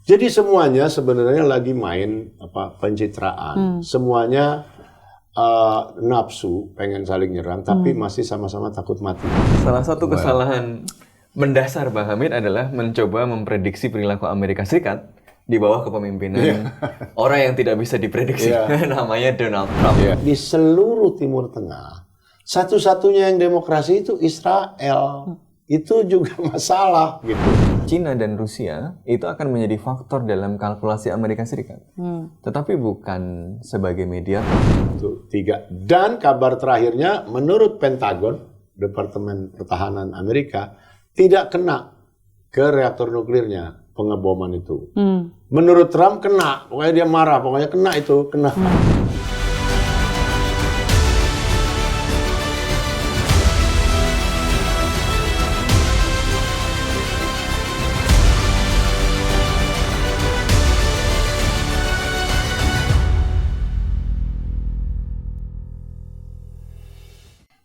Jadi semuanya sebenarnya lagi main pencitraan. Semuanya nafsu, pengen saling nyerang, tapi masih sama-sama takut mati. Salah satu kesalahan mendasar Bang Hamid adalah mencoba memprediksi perilaku Amerika Serikat di bawah kepemimpinan orang yang tidak bisa diprediksi, namanya Donald Trump. Di seluruh Timur Tengah, satu-satunya yang demokrasi itu Israel. Itu juga masalah gitu. Cina dan Rusia itu akan menjadi faktor dalam kalkulasi Amerika Serikat, tetapi bukan sebagai mediator. Itu 3. Dan kabar terakhirnya, menurut Pentagon, Departemen Pertahanan Amerika, tidak kena ke reaktor nuklirnya pengeboman itu. Menurut Trump kena, pokoknya dia marah, pokoknya kena itu, kena.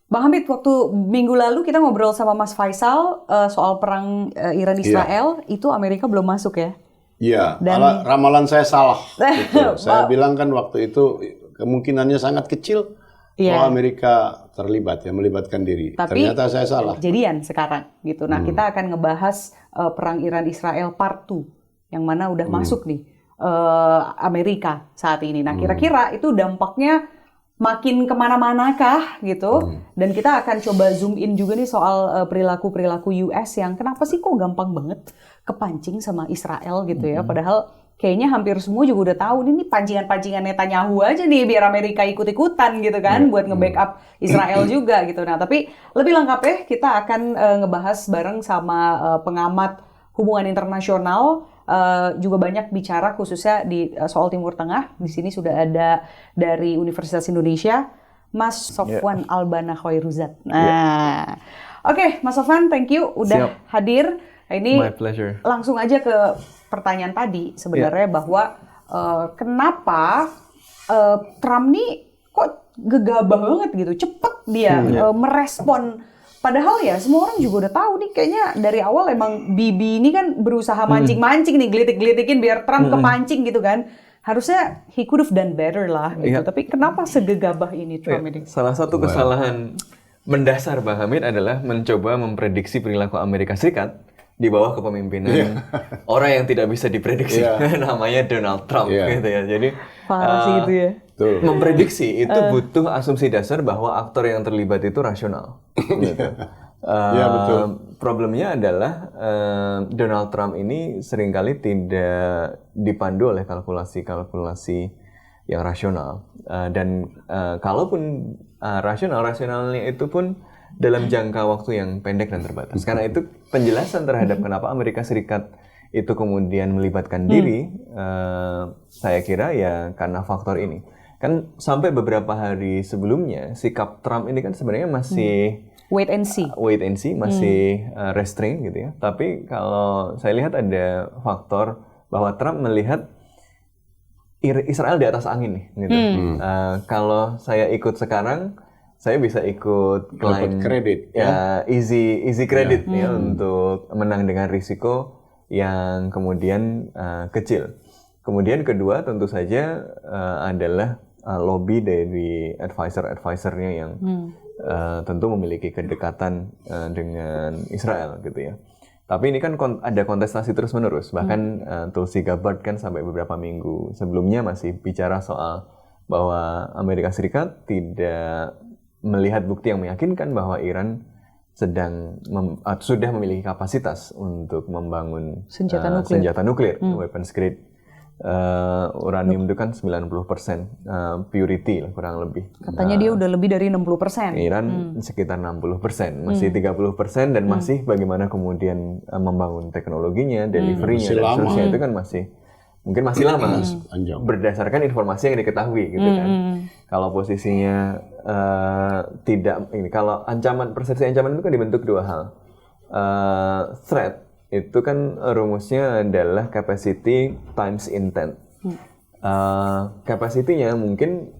Bang Hamid, waktu minggu lalu kita ngobrol sama Mas Faisal soal perang Iran-Israel, itu Amerika belum masuk ya? Iya, Dan ramalan saya salah. Gitu. Saya bilang kan waktu itu kemungkinannya sangat kecil bahwa Amerika terlibat, melibatkan diri. Tapi ternyata saya salah. Kejadian sekarang gitu. Nah, kita akan ngebahas perang Iran-Israel part 2 yang mana udah masuk nih Amerika saat ini. Nah, kira-kira itu dampaknya makin kemana-mana kah gitu, dan kita akan coba zoom in juga nih soal perilaku-perilaku US yang kenapa sih kok gampang banget kepancing sama Israel gitu ya, padahal kayaknya hampir semua juga udah tahu ini pancingan-pancingan Netanyahu aja nih biar Amerika ikut-ikutan gitu kan, buat nge-backup Israel juga gitu. Nah tapi lebih lengkapnya kita akan ngebahas bareng sama pengamat hubungan internasional, juga banyak bicara khususnya di soal Timur Tengah. Di sini sudah ada dari Universitas Indonesia, Mas Sofwan Albana Khoiruzat. Nah, oke, Mas Sofwan, thank you udah hadir. Ini My pleasure. Langsung aja ke pertanyaan tadi sebenarnya bahwa kenapa Trump nih kok gegabah banget gitu, cepet dia merespon. Padahal ya semua orang juga udah tahu nih, kayaknya dari awal emang Bibi ini kan berusaha mancing-mancing nih, gelitik-gelitikin biar Trump kepancing gitu kan. Harusnya he could have done better lah gitu. Tapi kenapa segegabah ini Trump ini? Salah satu kesalahan mendasar Bang Hamid adalah mencoba memprediksi perilaku Amerika Serikat di bawah kepemimpinan orang yang tidak bisa diprediksi, namanya Donald Trump gitu ya. Jadi parah sih itu ya. Memprediksi itu butuh asumsi dasar bahwa aktor yang terlibat itu rasional. Gitu. Betul. Problemnya adalah Donald Trump ini seringkali tidak dipandu oleh kalkulasi-kalkulasi yang rasional. Dan kalaupun rasionalnya itu pun dalam jangka waktu yang pendek dan terbatas. Karena itu penjelasan terhadap kenapa Amerika Serikat itu kemudian melibatkan diri, saya kira ya karena faktor ini. Kan sampai beberapa hari sebelumnya, sikap Trump ini kan sebenarnya masih wait and see, masih restrain gitu ya. Tapi kalau saya lihat ada faktor bahwa Trump melihat Israel di atas angin nih gitu. Kalau saya ikut sekarang, saya bisa ikut klaim kredit easy credit ya untuk menang dengan risiko yang kemudian kecil. Kemudian kedua tentu saja adalah lobby dari advisor-advisornya yang tentu memiliki kedekatan dengan Israel gitu ya. Tapi ini kan ada kontestasi terus-menerus. Bahkan Tulsi Gabbard kan sampai beberapa minggu sebelumnya masih bicara soal bahwa Amerika Serikat tidak melihat bukti yang meyakinkan bahwa Iran sudah memiliki kapasitas untuk membangun senjata nuklir, weapons grade uranium itu kan 90% purity lah kurang lebih. Katanya dia udah lebih dari 60%. Iran sekitar 60%, masih 30% dan masih bagaimana kemudian membangun teknologinya, delivery-nya dan seterusnya itu kan mungkin masih lama berdasarkan informasi yang diketahui gitu kan. Kalau posisinya tidak ini, kalau persepsi ancaman itu kan dibentuk dua hal. Threat itu kan rumusnya adalah capacity times intent. Capacity-nya mungkin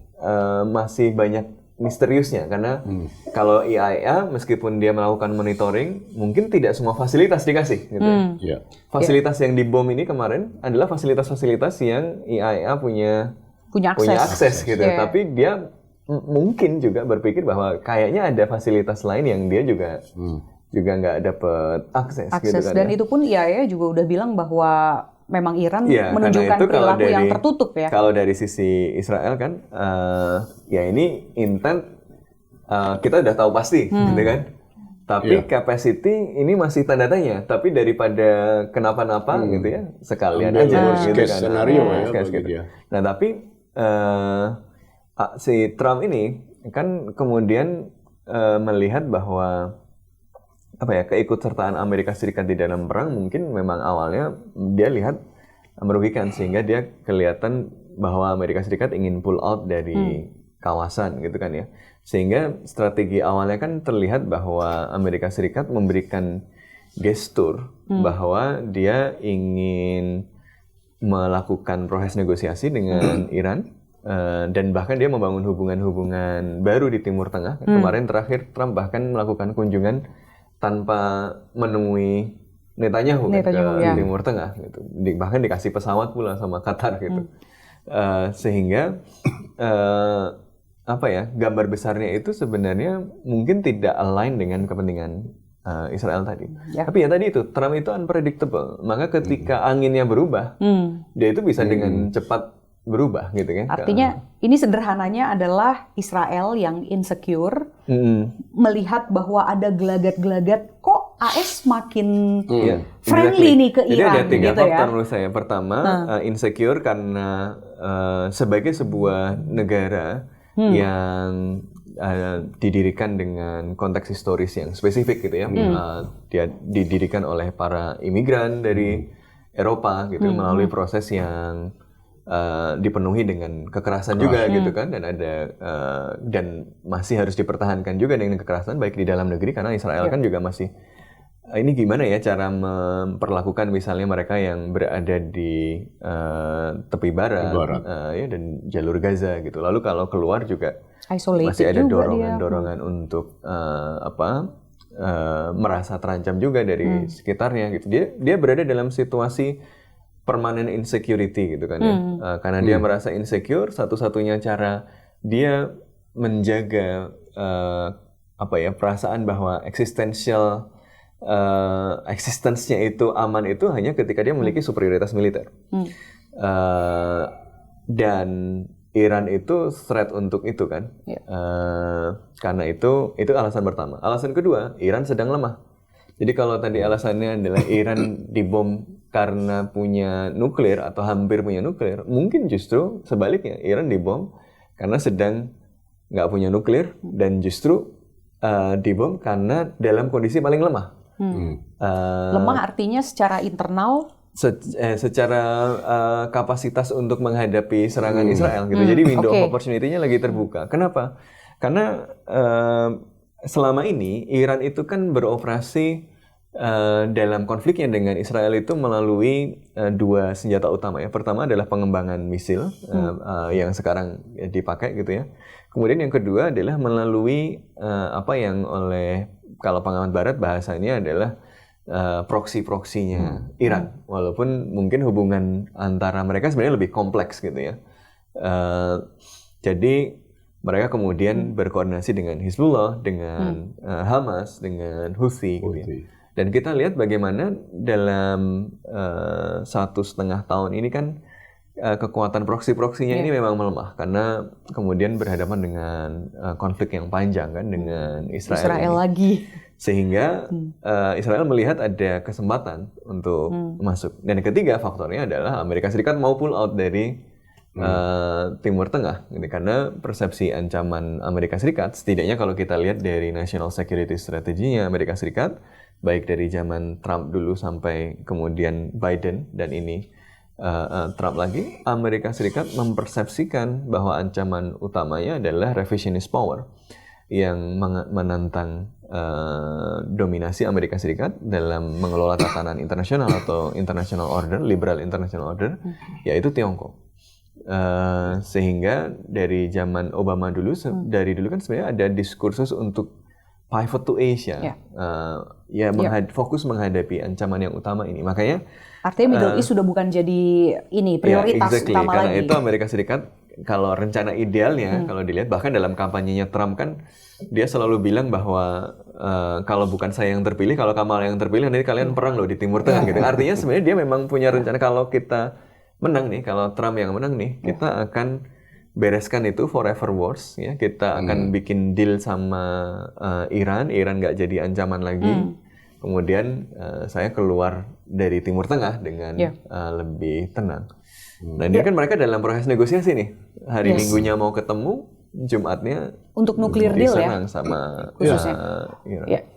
masih banyak misteriusnya karena kalau IAEA meskipun dia melakukan monitoring mungkin tidak semua fasilitas dikasih gitu ya. Ya. Fasilitas yang dibom ini kemarin adalah fasilitas-fasilitas yang IAEA punya akses gitu. Yeah. Tapi dia mungkin juga berpikir bahwa kayaknya ada fasilitas lain yang dia juga nggak dapat akses gitu kan. Dan ya. itu pun IAEA juga udah bilang bahwa memang Iran Ya, menunjukkan perilaku yang tertutup ya. Kalau dari sisi Israel kan, ya ini intent kita udah tahu pasti, gitu kan. Tapi capacity ini masih tanda tanya. Tapi daripada kenapa-napa gitu ya, sekalian Ambil aja worst gitu case kan. scenario ya Worst case bagi gitu. dia. Nah tapi si Trump ini kan kemudian melihat bahwa apa ya keikutsertaan Amerika Serikat di dalam perang mungkin memang awalnya dia lihat merugikan sehingga dia kelihatan bahwa Amerika Serikat ingin pull out dari kawasan gitu kan ya sehingga strategi awalnya kan terlihat bahwa Amerika Serikat memberikan gestur bahwa dia ingin melakukan proses negosiasi dengan Iran dan bahkan dia membangun hubungan-hubungan baru di Timur Tengah. Kemarin terakhir Trump bahkan melakukan kunjungan tanpa menemui Netanyahu kan, ke Timur Tengah gitu. Bahkan dikasih pesawat pula sama Qatar gitu. Sehingga apa ya gambar besarnya itu sebenarnya mungkin tidak align dengan kepentingan Israel tadi. Tapi ya tadi itu Trump itu unpredictable. Maka ketika anginnya berubah, dia itu bisa dengan cepat berubah gitu kan. Artinya ini sederhananya adalah Israel yang insecure melihat bahwa ada gelagat-gelagat kok AS makin friendly nih ke Iran. Jadi ada tiga gitu faktor ya. menurut saya. Pertama insecure karena sebagai sebuah negara yang didirikan dengan konteks historis yang spesifik gitu ya. Dia didirikan oleh para imigran dari Eropa gitu melalui proses yang dipenuhi dengan kekerasan juga gitu kan dan ada dan masih harus dipertahankan juga dengan kekerasan baik di dalam negeri karena Israel kan juga masih ini gimana ya cara memperlakukan misalnya mereka yang berada di tepi barat. Ya dan jalur Gaza gitu lalu kalau keluar juga isolated masih ada juga dorongan untuk merasa terancam juga dari sekitarnya gitu dia berada dalam situasi permanent insecurity gitu kan ya. Karena dia merasa insecure, satu-satunya cara dia menjaga perasaan bahwa eksistensinya itu aman itu hanya ketika dia memiliki superioritas militer. Dan Iran itu threat untuk itu kan. Karena itu alasan pertama. Alasan kedua, Iran sedang lemah. Jadi kalau tadi alasannya adalah Iran dibom karena punya nuklir atau hampir punya nuklir, mungkin justru sebaliknya Iran dibom karena sedang nggak punya nuklir dan justru dibom karena dalam kondisi paling lemah. Lemah artinya secara internal? Secara kapasitas untuk menghadapi serangan Israel gitu. Jadi window of opportunity-nya lagi terbuka. Kenapa? Karena selama ini Iran itu kan beroperasi dalam konfliknya dengan Israel itu melalui dua senjata utama ya. Pertama adalah pengembangan misil yang sekarang dipakai gitu ya. Kemudian yang kedua adalah melalui apa yang oleh kalau pengamat barat bahasanya adalah proksi-proksinya Iran. Walaupun mungkin hubungan antara mereka sebenarnya lebih kompleks gitu ya. Jadi mereka kemudian berkoordinasi dengan Hizbullah, dengan Hamas, dengan Houthi gitu ya. Dan kita lihat bagaimana dalam 1,5 tahun ini kan kekuatan proksi-proksinya ini memang melemah karena kemudian berhadapan dengan konflik yang panjang kan dengan Israel lagi. Sehingga Israel melihat ada kesempatan untuk masuk. Dan yang ketiga faktornya adalah Amerika Serikat mau pull out dari Timur Tengah gitu. Karena persepsi ancaman Amerika Serikat setidaknya kalau kita lihat dari national security strateginya Amerika Serikat baik dari zaman Trump dulu sampai kemudian Biden dan ini Trump lagi, Amerika Serikat mempersepsikan bahwa ancaman utamanya adalah revisionist power yang menantang dominasi Amerika Serikat dalam mengelola tatanan internasional atau international order, liberal international order, yaitu Tiongkok. Sehingga dari zaman Obama dulu, dari dulu kan sebenarnya ada diskursus untuk pivot to Asia, fokus menghadapi ancaman yang utama ini. Makanya artinya Middle East sudah bukan jadi ini prioritas utama karena lagi. itu Amerika Serikat kalau rencana idealnya kalau dilihat bahkan dalam kampanyenya Trump kan dia selalu bilang bahwa kalau bukan saya yang terpilih, kalau Kamala yang terpilih nanti kalian perang loh di Timur Tengah gitu. Artinya sebenarnya dia memang punya rencana kalau kita menang nih, kalau Trump yang menang nih, kita akan bereskan itu forever wars ya. Kita akan bikin deal sama Iran nggak jadi ancaman lagi. Kemudian saya keluar dari Timur Tengah dengan lebih tenang. Nah ini kan mereka dalam proses negosiasi nih. Hari Minggunya mau ketemu, Jumatnya untuk nuklir deal ya, sama khususnya.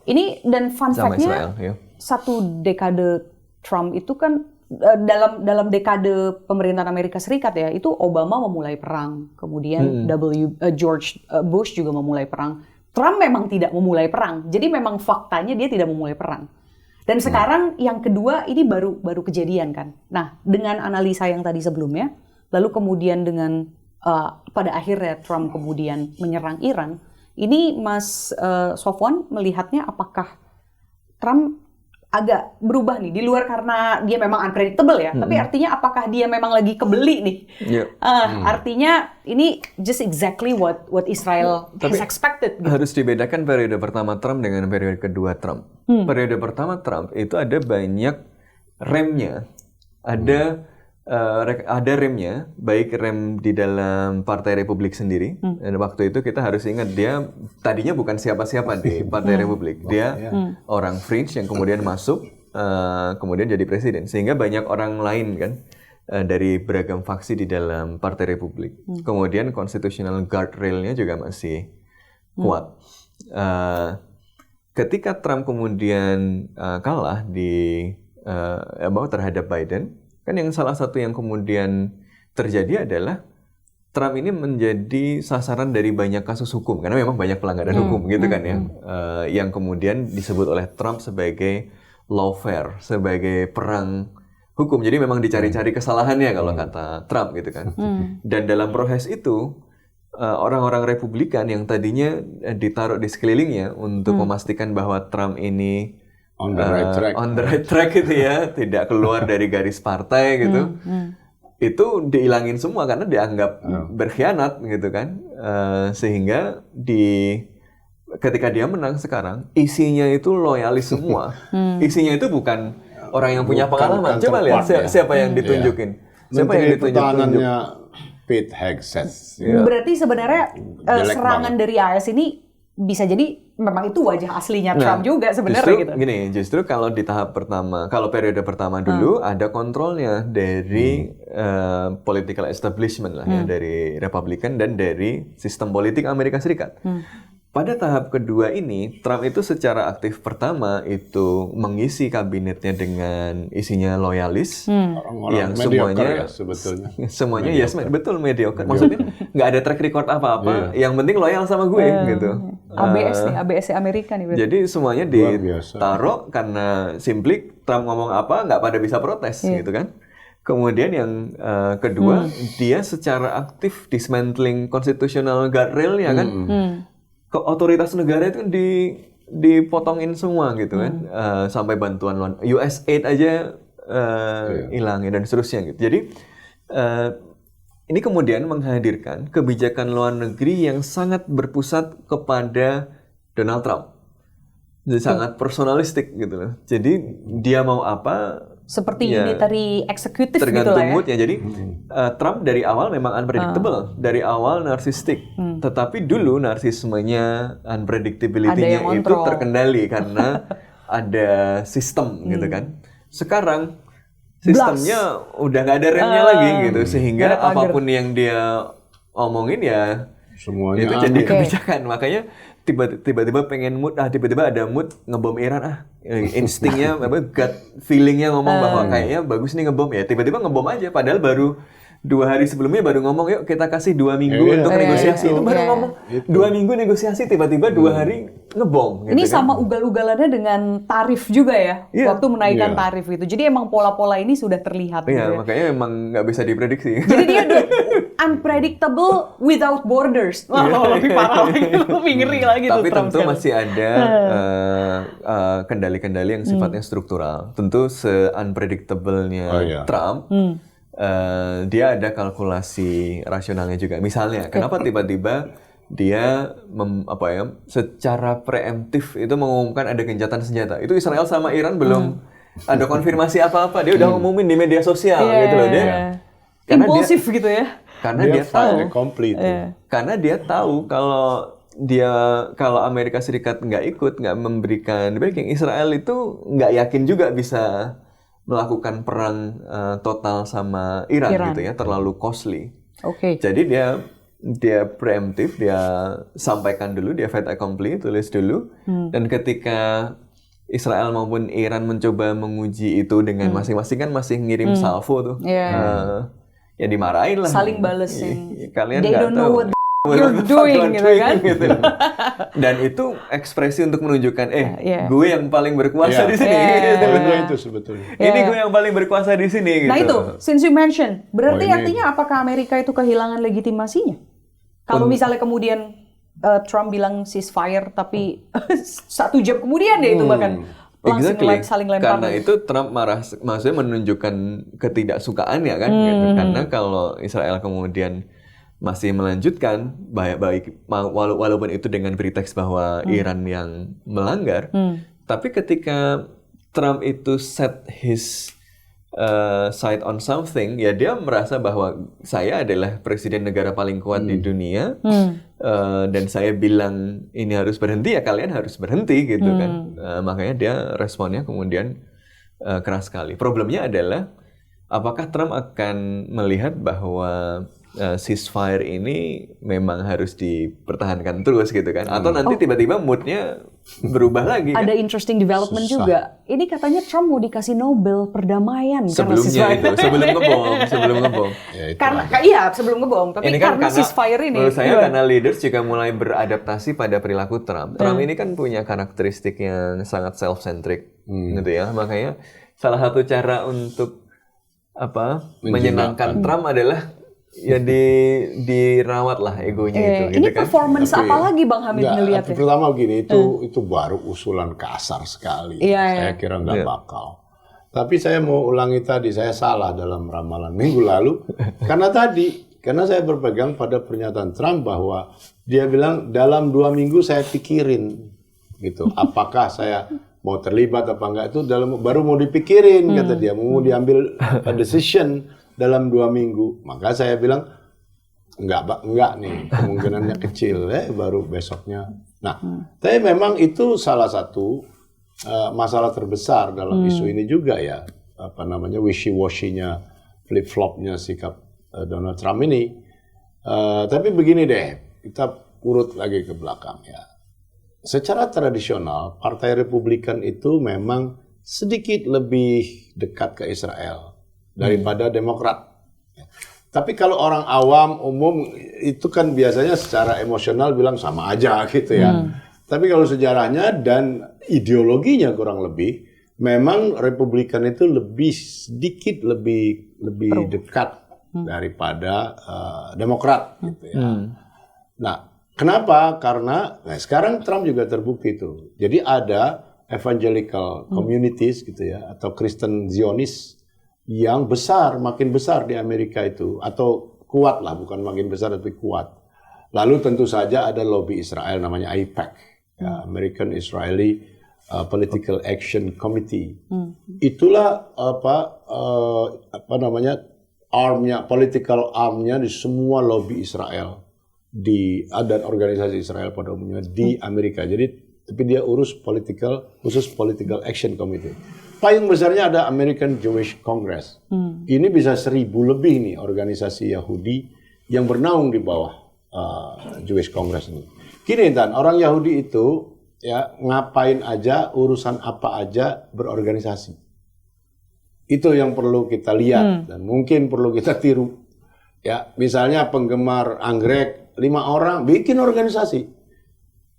Ini dan fun fact-nya, satu dekade Trump itu kan dalam dekade pemerintahan Amerika Serikat ya, itu Obama memulai perang, kemudian George Bush juga memulai perang. Trump memang tidak memulai perang, jadi memang faktanya dia tidak memulai perang. Dan sekarang yang kedua ini baru kejadian kan. Nah, dengan analisa yang tadi sebelumnya, lalu kemudian dengan pada akhirnya Trump kemudian menyerang Iran, ini Mas Sofwan melihatnya apakah Trump agak berubah nih, di luar karena dia memang unpredictable ya, tapi artinya apakah dia memang lagi kebeli nih? Artinya ini just exactly what Israel has expected. Gitu. Harus dibedakan periode pertama Trump dengan periode kedua Trump. Periode pertama Trump itu ada banyak remnya, ada remnya, baik rem di dalam Partai Republik sendiri. Dan waktu itu kita harus ingat dia tadinya bukan siapa-siapa di Partai Republik. Dia orang fringe yang kemudian masuk, kemudian jadi presiden. Sehingga banyak orang lain kan dari beragam faksi di dalam Partai Republik. Kemudian constitutional guardrailnya juga masih kuat. Ketika Trump kemudian kalah terhadap Biden, kan yang salah satu yang kemudian terjadi adalah Trump ini menjadi sasaran dari banyak kasus hukum karena memang banyak pelanggaran hukum gitu kan ya, yang kemudian disebut oleh Trump sebagai lawfare, sebagai perang hukum. Jadi memang dicari-cari kesalahannya kalau kata Trump gitu kan. Dan dalam proses itu orang-orang Republikan yang tadinya ditaruh di sekelilingnya untuk memastikan bahwa Trump ini on the right track gitu ya, tidak keluar dari garis partai gitu, itu dihilangin semua karena dianggap berkhianat gitu kan, sehingga ketika dia menang sekarang isinya itu loyalis semua, isinya itu bukan orang yang punya pengalaman. Coba lihat siapa yang ditunjukin, siapa yang ditunjuk. Pete Hegseth. Berarti sebenarnya serangan dari AS ini bisa jadi memang itu wajah aslinya Trump juga sebenarnya gitu. Justru kalau di tahap pertama, kalau periode pertama dulu ada kontrolnya dari political establishment lah ya, dari Republikan dan dari sistem politik Amerika Serikat. Pada tahap kedua ini, Trump itu secara aktif pertama itu mengisi kabinetnya dengan isinya loyalis, yang semuanya ya, sebetulnya. Semuanya betul mediocre. Maksudnya nggak ada track record apa-apa, yang penting loyal sama gue gitu. ABS Amerika nih. Jadi semuanya ditaruh karena simply Trump ngomong apa nggak pada bisa protes gitu kan. Kemudian yang kedua, dia secara aktif dismantling constitutional guardrail ya kan. Otoritas negara itu dipotongin semua gitu kan, sampai bantuan USAID aja hilangin dan seterusnya gitu. Jadi ini kemudian menghadirkan kebijakan luar negeri yang sangat berpusat kepada Donald Trump, jadi sangat personalistik gitu loh. Jadi dia mau apa? Seperti unitary executive gitu lah ya. Tergantung moodnya. Jadi Trump dari awal memang unpredictable, dari awal narsistik. Tetapi dulu narsismenya, unpredictability-nya itu terkendali karena ada sistem gitu kan. Sekarang sistemnya udah nggak ada remnya lagi gitu, sehingga apapun yang dia omongin ya semuanya itu jadi kebijakan. Makanya tiba-tiba pengen mood, tiba-tiba ada mood ngebom Iran, instingnya, gut feelingnya ngomong bahwa kayaknya bagus nih ngebom ya, tiba-tiba ngebom aja, padahal baru 2 hari sebelumnya baru ngomong yuk kita kasih 2 minggu untuk negosiasi, itu baru ngomong 2 minggu negosiasi, tiba-tiba 2 hari ngebom. Ini gitu sama kan. ugal-ugalannya dengan tarif juga ya, waktu menaikkan tarif itu. Jadi emang pola-pola ini sudah terlihat. Iya, gitu ya. makanya emang nggak bisa diprediksi. Jadi dia unpredictable without borders. Wah, lebih parah lagi, lebih ngeri lagi tuh Tapi Trump tentu sekarang. masih ada kendali-kendali yang sifatnya struktural. Tentu se-unpredictable-nya Trump, dia ada kalkulasi rasionalnya juga. Misalnya, kenapa tiba-tiba dia secara preemptif itu mengumumkan ada gencatan senjata. Itu Israel sama Iran belum ada konfirmasi apa-apa. Dia udah ngumumin di media sosial gitu loh. Dia karena impulsif gitu ya. Karena dia tahu Karena dia tahu kalau Amerika Serikat nggak ikut, nggak memberikan backing, Israel itu nggak yakin juga bisa melakukan perang total sama Iran gitu ya, terlalu costly. Jadi dia preemptif, dia sampaikan dulu, dia fait accompli, tulis dulu, dan ketika Israel maupun Iran mencoba menguji itu dengan masing-masing kan masih ngirim salvo tuh, ya dimarahin lah. Saling bales Kalian they nggak don't tahu know what you're doing gitu kan. Gitu. Dan itu ekspresi untuk menunjukkan, gue yang paling berkuasa di sini. Itu sebetulnya. Ini gue yang paling berkuasa di sini. Nah gitu. itu, since you mention, berarti artinya apakah Amerika itu kehilangan legitimasinya? Kalau misalnya kemudian Trump bilang ceasefire, tapi 1 jam kemudian ya itu bahkan langsung saling lempar. Karena itu Trump maksudnya menunjukkan ketidaksukaannya kan. Gitu. Karena kalau Israel kemudian masih melanjutkan, walaupun itu dengan pretext bahwa Iran yang melanggar, tapi ketika Trump itu set his side on something, ya dia merasa bahwa saya adalah presiden negara paling kuat di dunia, dan saya bilang ini harus berhenti, ya kalian harus berhenti gitu kan. Makanya dia responnya kemudian keras sekali. Problemnya adalah apakah Trump akan melihat bahwa ceasefire ini memang harus dipertahankan terus gitu kan, atau nanti tiba-tiba moodnya berubah lagi kan? Ada interesting development juga. Ini katanya Trump mau dikasih Nobel perdamaian sebelumnya itu, sebelum ngebom. Iya, sebelum ngebom. Tapi ini kan karena ceasefire ini. Menurut saya karena leaders juga mulai beradaptasi pada perilaku Trump. Trump ini kan punya karakteristik yang sangat self-centric gitu ya. Makanya salah satu cara untuk menyenangkan Trump adalah ya dirawat lah egonya itu. Ini gitu kan? performance apa lagi Bang Hamid ngeliatnya? Pertama gini, itu baru usulan kasar sekali. Saya kira nggak bakal. Tapi saya mau ulangi tadi, saya salah dalam ramalan minggu lalu. Karena saya berpegang pada pernyataan Trump bahwa dia bilang dalam 2 minggu saya pikirin gitu. Apakah saya mau terlibat apa enggak, itu baru mau dipikirin kata dia, mau diambil decision dalam 2 minggu. Maka saya bilang enggak nih, kemungkinannya kecil baru besoknya. Nah, tapi memang itu salah satu masalah terbesar dalam isu ini juga ya, wishy-washy-nya, flip-flopnya sikap Donald Trump ini. Tapi begini deh, kita urut lagi ke belakang ya. Secara tradisional, Partai Republikan itu memang sedikit lebih dekat ke Israel daripada Demokrat. Tapi kalau orang awam, umum, itu kan biasanya secara emosional bilang sama aja gitu ya. Tapi kalau sejarahnya dan ideologinya kurang lebih, memang Republikan itu sedikit lebih dekat daripada Demokrat gitu ya. Nah, kenapa? Karena sekarang Trump juga terbukti itu. Jadi ada evangelical communities gitu ya, atau Kristen Zionis yang makin besar di Amerika itu, atau kuat lah, bukan makin besar tapi kuat. Lalu tentu saja ada lobby Israel namanya AIPAC, ya, American Israeli Political Action Committee. Itulah political armnya di semua lobby Israel dan organisasi Israel pada umumnya di Amerika. Jadi tapi dia khusus Political Action Committee. Payung besarnya ada American Jewish Congress. Ini bisa 1.000 lebih nih organisasi Yahudi yang bernaung di bawah Jewish Congress ini. Gini Tan, orang Yahudi itu ya ngapain aja, urusan apa aja berorganisasi. Itu yang perlu kita lihat dan mungkin perlu kita tiru. Ya, misalnya penggemar anggrek 5 orang bikin organisasi.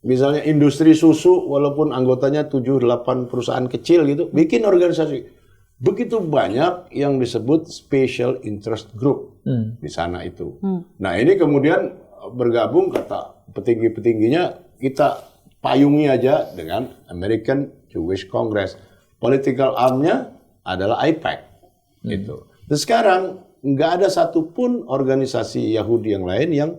Misalnya industri susu, walaupun anggotanya 7-8 perusahaan kecil gitu, bikin organisasi. Begitu banyak yang disebut special interest group. di sana itu. Nah ini kemudian bergabung kata petinggi-petingginya, kita payungi aja dengan American Jewish Congress. Political arm-nya adalah AIPAC. Gitu. Dan sekarang nggak ada satupun organisasi Yahudi yang lain yang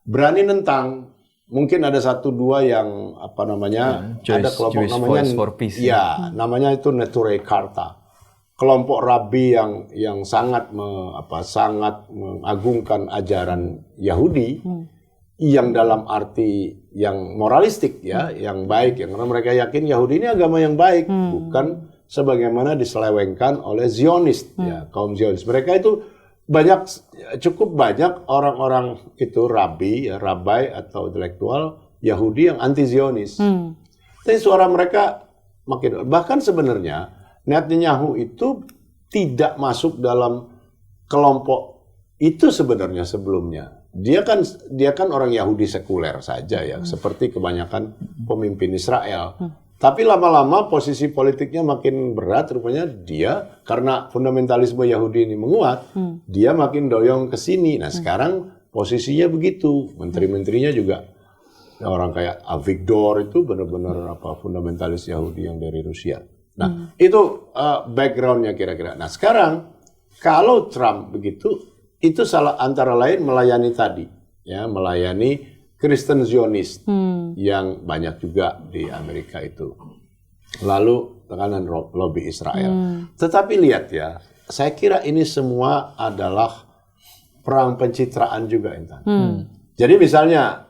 berani nentang. Mungkin ada satu dua yang apa namanya, ada kelompok Jewish namanya, Voice for Peace. ya namanya itu Neturei Karta, kelompok rabi yang sangat sangat mengagungkan ajaran Yahudi, yang dalam arti yang moralistik ya, yang baik, yang karena mereka yakin Yahudi ini agama yang baik, bukan sebagaimana diselewengkan oleh Zionis, ya kaum Zionis. Mereka itu cukup banyak orang-orang itu rabi atau intelektual Yahudi yang anti Zionis. Tapi suara mereka makin, bahkan sebenarnya Netanyahu itu tidak masuk dalam kelompok itu sebenarnya sebelumnya. Dia kan orang Yahudi sekuler saja ya, seperti kebanyakan pemimpin Israel. Tapi lama-lama posisi politiknya makin berat, rupanya dia karena fundamentalisme Yahudi ini menguat, dia makin doyong ke sini. Nah sekarang posisinya begitu, menteri-menterinya juga orang kayak Avigdor itu benar-benar fundamentalis Yahudi yang dari Rusia. Nah itu backgroundnya kira-kira. Nah sekarang kalau Trump begitu, itu salah antara lain melayani tadi, ya melayani Kristen Zionis yang banyak juga di Amerika itu. Lalu tekanan lobby Israel. Tetapi lihat ya, saya kira ini semua adalah perang pencitraan juga, Intan. Jadi misalnya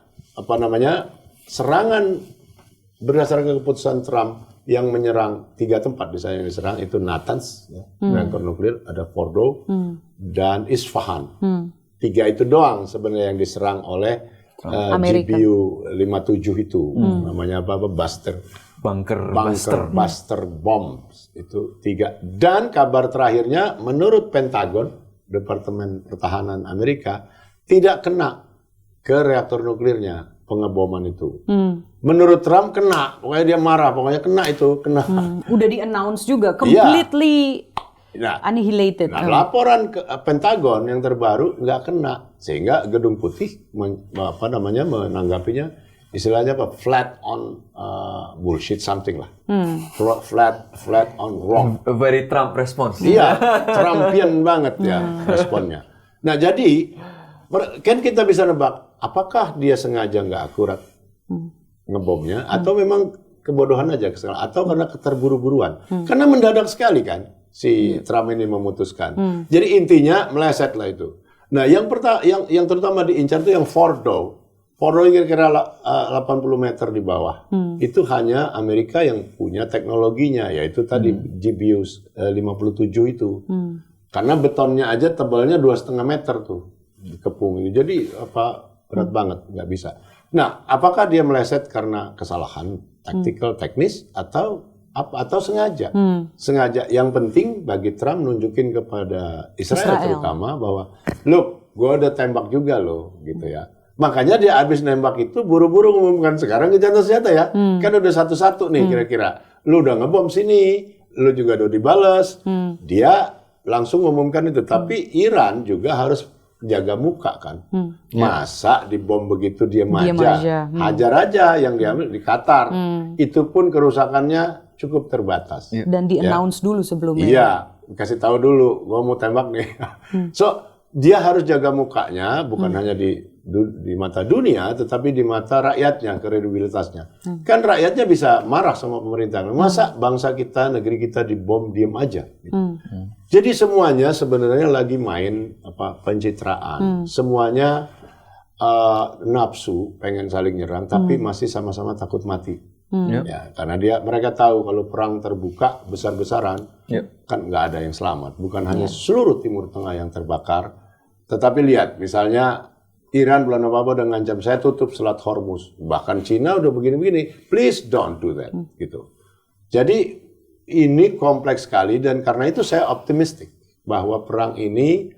serangan berdasarkan keputusan Trump yang menyerang 3 tempat, misalnya yang diserang itu Natanz, ya, reaktor nuklir, ada Fordow dan Isfahan. 3 itu doang sebenarnya yang diserang oleh GBU 57 itu, namanya Buster bomb itu 3. Dan kabar terakhirnya menurut Pentagon, Departemen Pertahanan Amerika, tidak kena ke reaktor nuklirnya pengeboman itu. Menurut Trump kena, pokoknya dia marah, pokoknya kena. Udah di-announce juga, completely annihilated. Nah, laporan ke Pentagon yang terbaru nggak kena, sehingga Gedung Putih menanggapinya istilahnya flat on bullshit something lah, flat on wrong. A very Trump response. Iya, Trumpian banget ya responnya. Nah jadi kan kita bisa nebak apakah dia sengaja nggak akurat ngebomnya atau memang kebodohan aja atau karena keterburu-buruan, karena mendadak sekali kan si Trump ini memutuskan. Jadi intinya meleset lah itu. Nah, yang terutama diincar itu yang Fordow kira-kira 80 meter di bawah. Itu hanya Amerika yang punya teknologinya, yaitu tadi GBU 57 itu. Karena betonnya aja tebalnya 2,5 meter tuh dikepung ini. Jadi berat banget, nggak bisa. Nah, apakah dia meleset karena kesalahan teknis atau sengaja? Sengaja. Yang penting bagi Trump nunjukin kepada Israel terutama bahwa, look, gue udah tembak juga loh, gitu ya. Makanya dia habis nembak itu buru-buru ngumumkan sekarang gencatan senjata ya. Kan udah satu-satu nih kira-kira. Lu udah ngebom sini, lu juga udah dibales. Dia langsung ngumumkan itu. Tapi Iran juga harus jaga muka kan. Masa dibom begitu diem aja. Hajar aja yang diambil di Qatar. Itu pun kerusakannya cukup terbatas. Dan di-announce dulu sebelumnya. Iya, kasih tahu dulu, gua mau tembak nih. So, dia harus jaga mukanya, bukan hanya di mata dunia, tetapi di mata rakyatnya, kredibilitasnya. Kan rakyatnya bisa marah sama pemerintah. Masa bangsa kita, negeri kita dibom diem aja? Gitu. Jadi semuanya sebenarnya lagi main pencitraan. Semuanya nafsu, pengen saling nyerang, tapi masih sama-sama takut mati. Ya, karena mereka tahu kalau perang terbuka besar-besaran, kan nggak ada yang selamat. Bukan hanya seluruh Timur Tengah yang terbakar, tetapi lihat, misalnya Iran bulan apa-apa udah ngancam, saya tutup Selat Hormuz. Bahkan Cina udah begini-begini, please don't do that. Gitu. Jadi ini kompleks sekali dan karena itu saya optimistik bahwa perang ini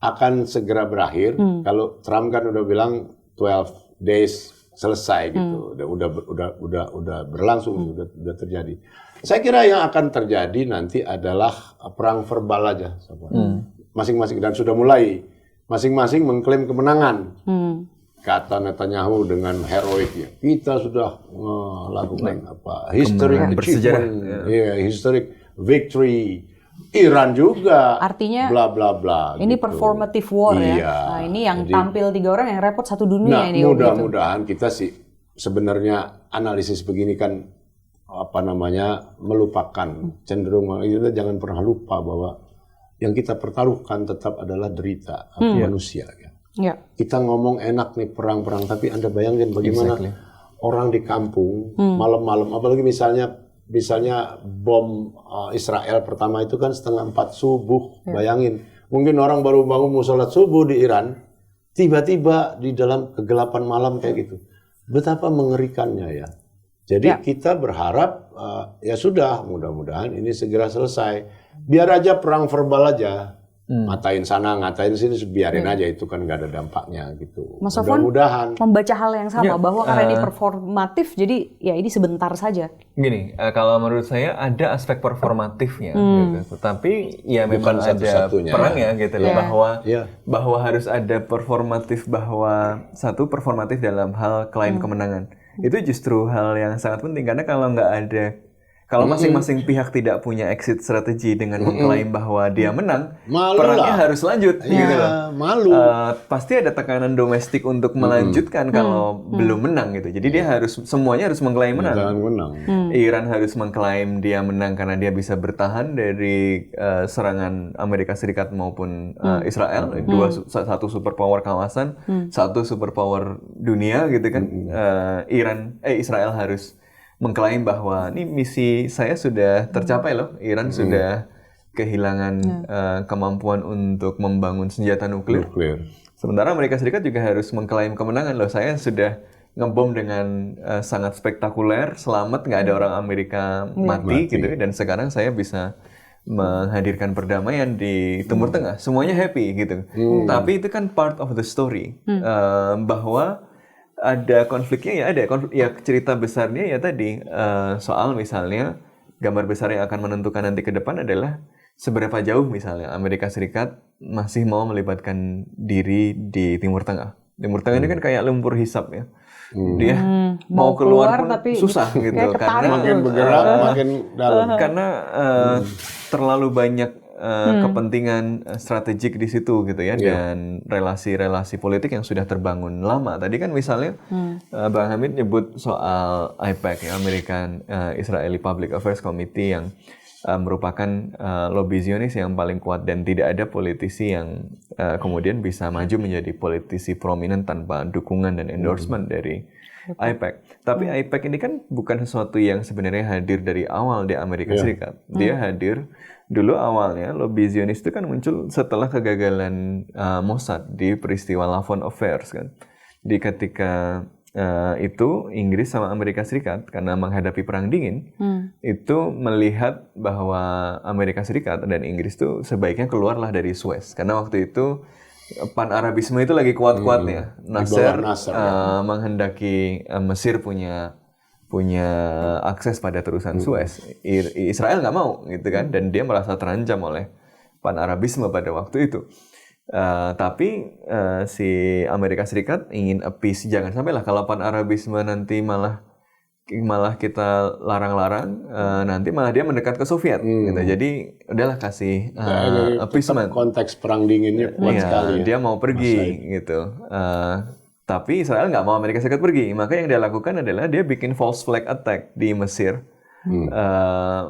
akan segera berakhir. Kalau Trump kan udah bilang 12 days selesai gitu, udah berlangsung, udah terjadi. Saya kira yang akan terjadi nanti adalah perang verbal aja, masing-masing dan sudah mulai. masing-masing mengklaim kemenangan. Kata Netanyahu dengan heroiknya, kita sudah melakukan historic achievement, historic victory. Iran juga, artinya bla bla bla. ini gitu. performative war ya. Nah, ini yang tampil 3 orang yang repot satu dunia ini. Mudah-mudahan kita sih sebenarnya analisis begini kan melupakan, cenderung kita jangan pernah lupa bahwa yang kita pertaruhkan tetap adalah derita manusia. Ya. Kita ngomong enak nih perang-perang, tapi Anda bayangin bagaimana orang di kampung malam-malam, apalagi misalnya bom Israel pertama itu kan 3:30 subuh. Bayangin, mungkin orang baru bangun mau sholat subuh di Iran, tiba-tiba di dalam kegelapan malam kayak gitu. Betapa mengerikannya ya. Jadi kita berharap ya sudah, mudah-mudahan ini segera selesai. Biar aja perang verbal aja. Ngatain sana, ngatain sini, biarin aja, itu kan nggak ada dampaknya gitu. Mas Sofwan membaca hal yang sama bahwa karena ini performatif, jadi ya ini sebentar saja. Gini, kalau menurut saya ada aspek performatifnya, gitu. Tapi ya memang ada perang ya, gitu loh, bahwa harus ada performatif, satu performatif dalam hal klaim kemenangan. Itu justru hal yang sangat penting, karena kalau nggak ada, kalau masing-masing pihak tidak punya exit strategi dengan mengklaim bahwa dia menang, perangnya harus lanjut. Gitu loh. Malu. Pasti ada tekanan domestik untuk melanjutkan kalau belum menang gitu. Jadi dia semuanya harus mengklaim menang. Iran harus mengklaim dia menang karena dia bisa bertahan dari serangan Amerika Serikat maupun Israel, satu superpower kawasan, satu superpower dunia gitu kan. Israel harus mengklaim bahwa ini misi saya sudah tercapai loh. Iran sudah kehilangan kemampuan untuk membangun senjata nuklir. Sementara Amerika Serikat juga harus mengklaim kemenangan loh. Saya sudah ngebom dengan sangat spektakuler, selamat, nggak ada orang Amerika mati gitu. Dan sekarang saya bisa menghadirkan perdamaian di Timur Tengah. Semuanya happy gitu. Tapi itu kan part of the story. Bahwa ada konfliknya ya cerita besarnya ya tadi soal misalnya gambar besar yang akan menentukan nanti ke depan adalah seberapa jauh misalnya Amerika Serikat masih mau melibatkan diri di Timur Tengah. Timur Tengah ini kan kayak lumpur hisap ya. Dia mau keluar pun tapi susah gitu karena makin bergerak makin dalam. Karena terlalu banyak kepentingan strategik di situ gitu ya, dan relasi-relasi politik yang sudah terbangun lama. Tadi kan misalnya Bang Hamid nyebut soal AIPAC ya, American Israeli Public Affairs Committee, yang merupakan lobby Zionis yang paling kuat, dan tidak ada politisi yang kemudian bisa maju menjadi politisi prominent tanpa dukungan dan endorsement dari AIPAC. Tapi AIPAC ini kan bukan sesuatu yang sebenarnya hadir dari awal di Amerika Serikat. Dia hadir dulu awalnya, lobby Zionis itu kan muncul setelah kegagalan Mossad di peristiwa Lavon Affairs kan. Di ketika itu Inggris sama Amerika Serikat karena menghadapi perang dingin itu melihat bahwa Amerika Serikat dan Inggris itu sebaiknya keluarlah dari Suez, karena waktu itu pan-Arabisme itu lagi kuat-kuatnya. Nasser menghendaki Mesir punya akses pada terusan Suez. Israel nggak mau gitu kan, dan dia merasa terancam oleh pan-Arabisme pada waktu itu. Tapi si Amerika Serikat ingin appease, jangan sampailah kalau pan-Arabisme nanti malah kita larang-larang, nanti malah dia mendekat ke Soviet gitu. Jadi udahlah kasih appeasement. Konteks perang dinginnya kuat sekali. Dia mau pergi gitu. Tapi Israel nggak mau Amerika Serikat pergi. Maka yang dia lakukan adalah dia bikin false flag attack di Mesir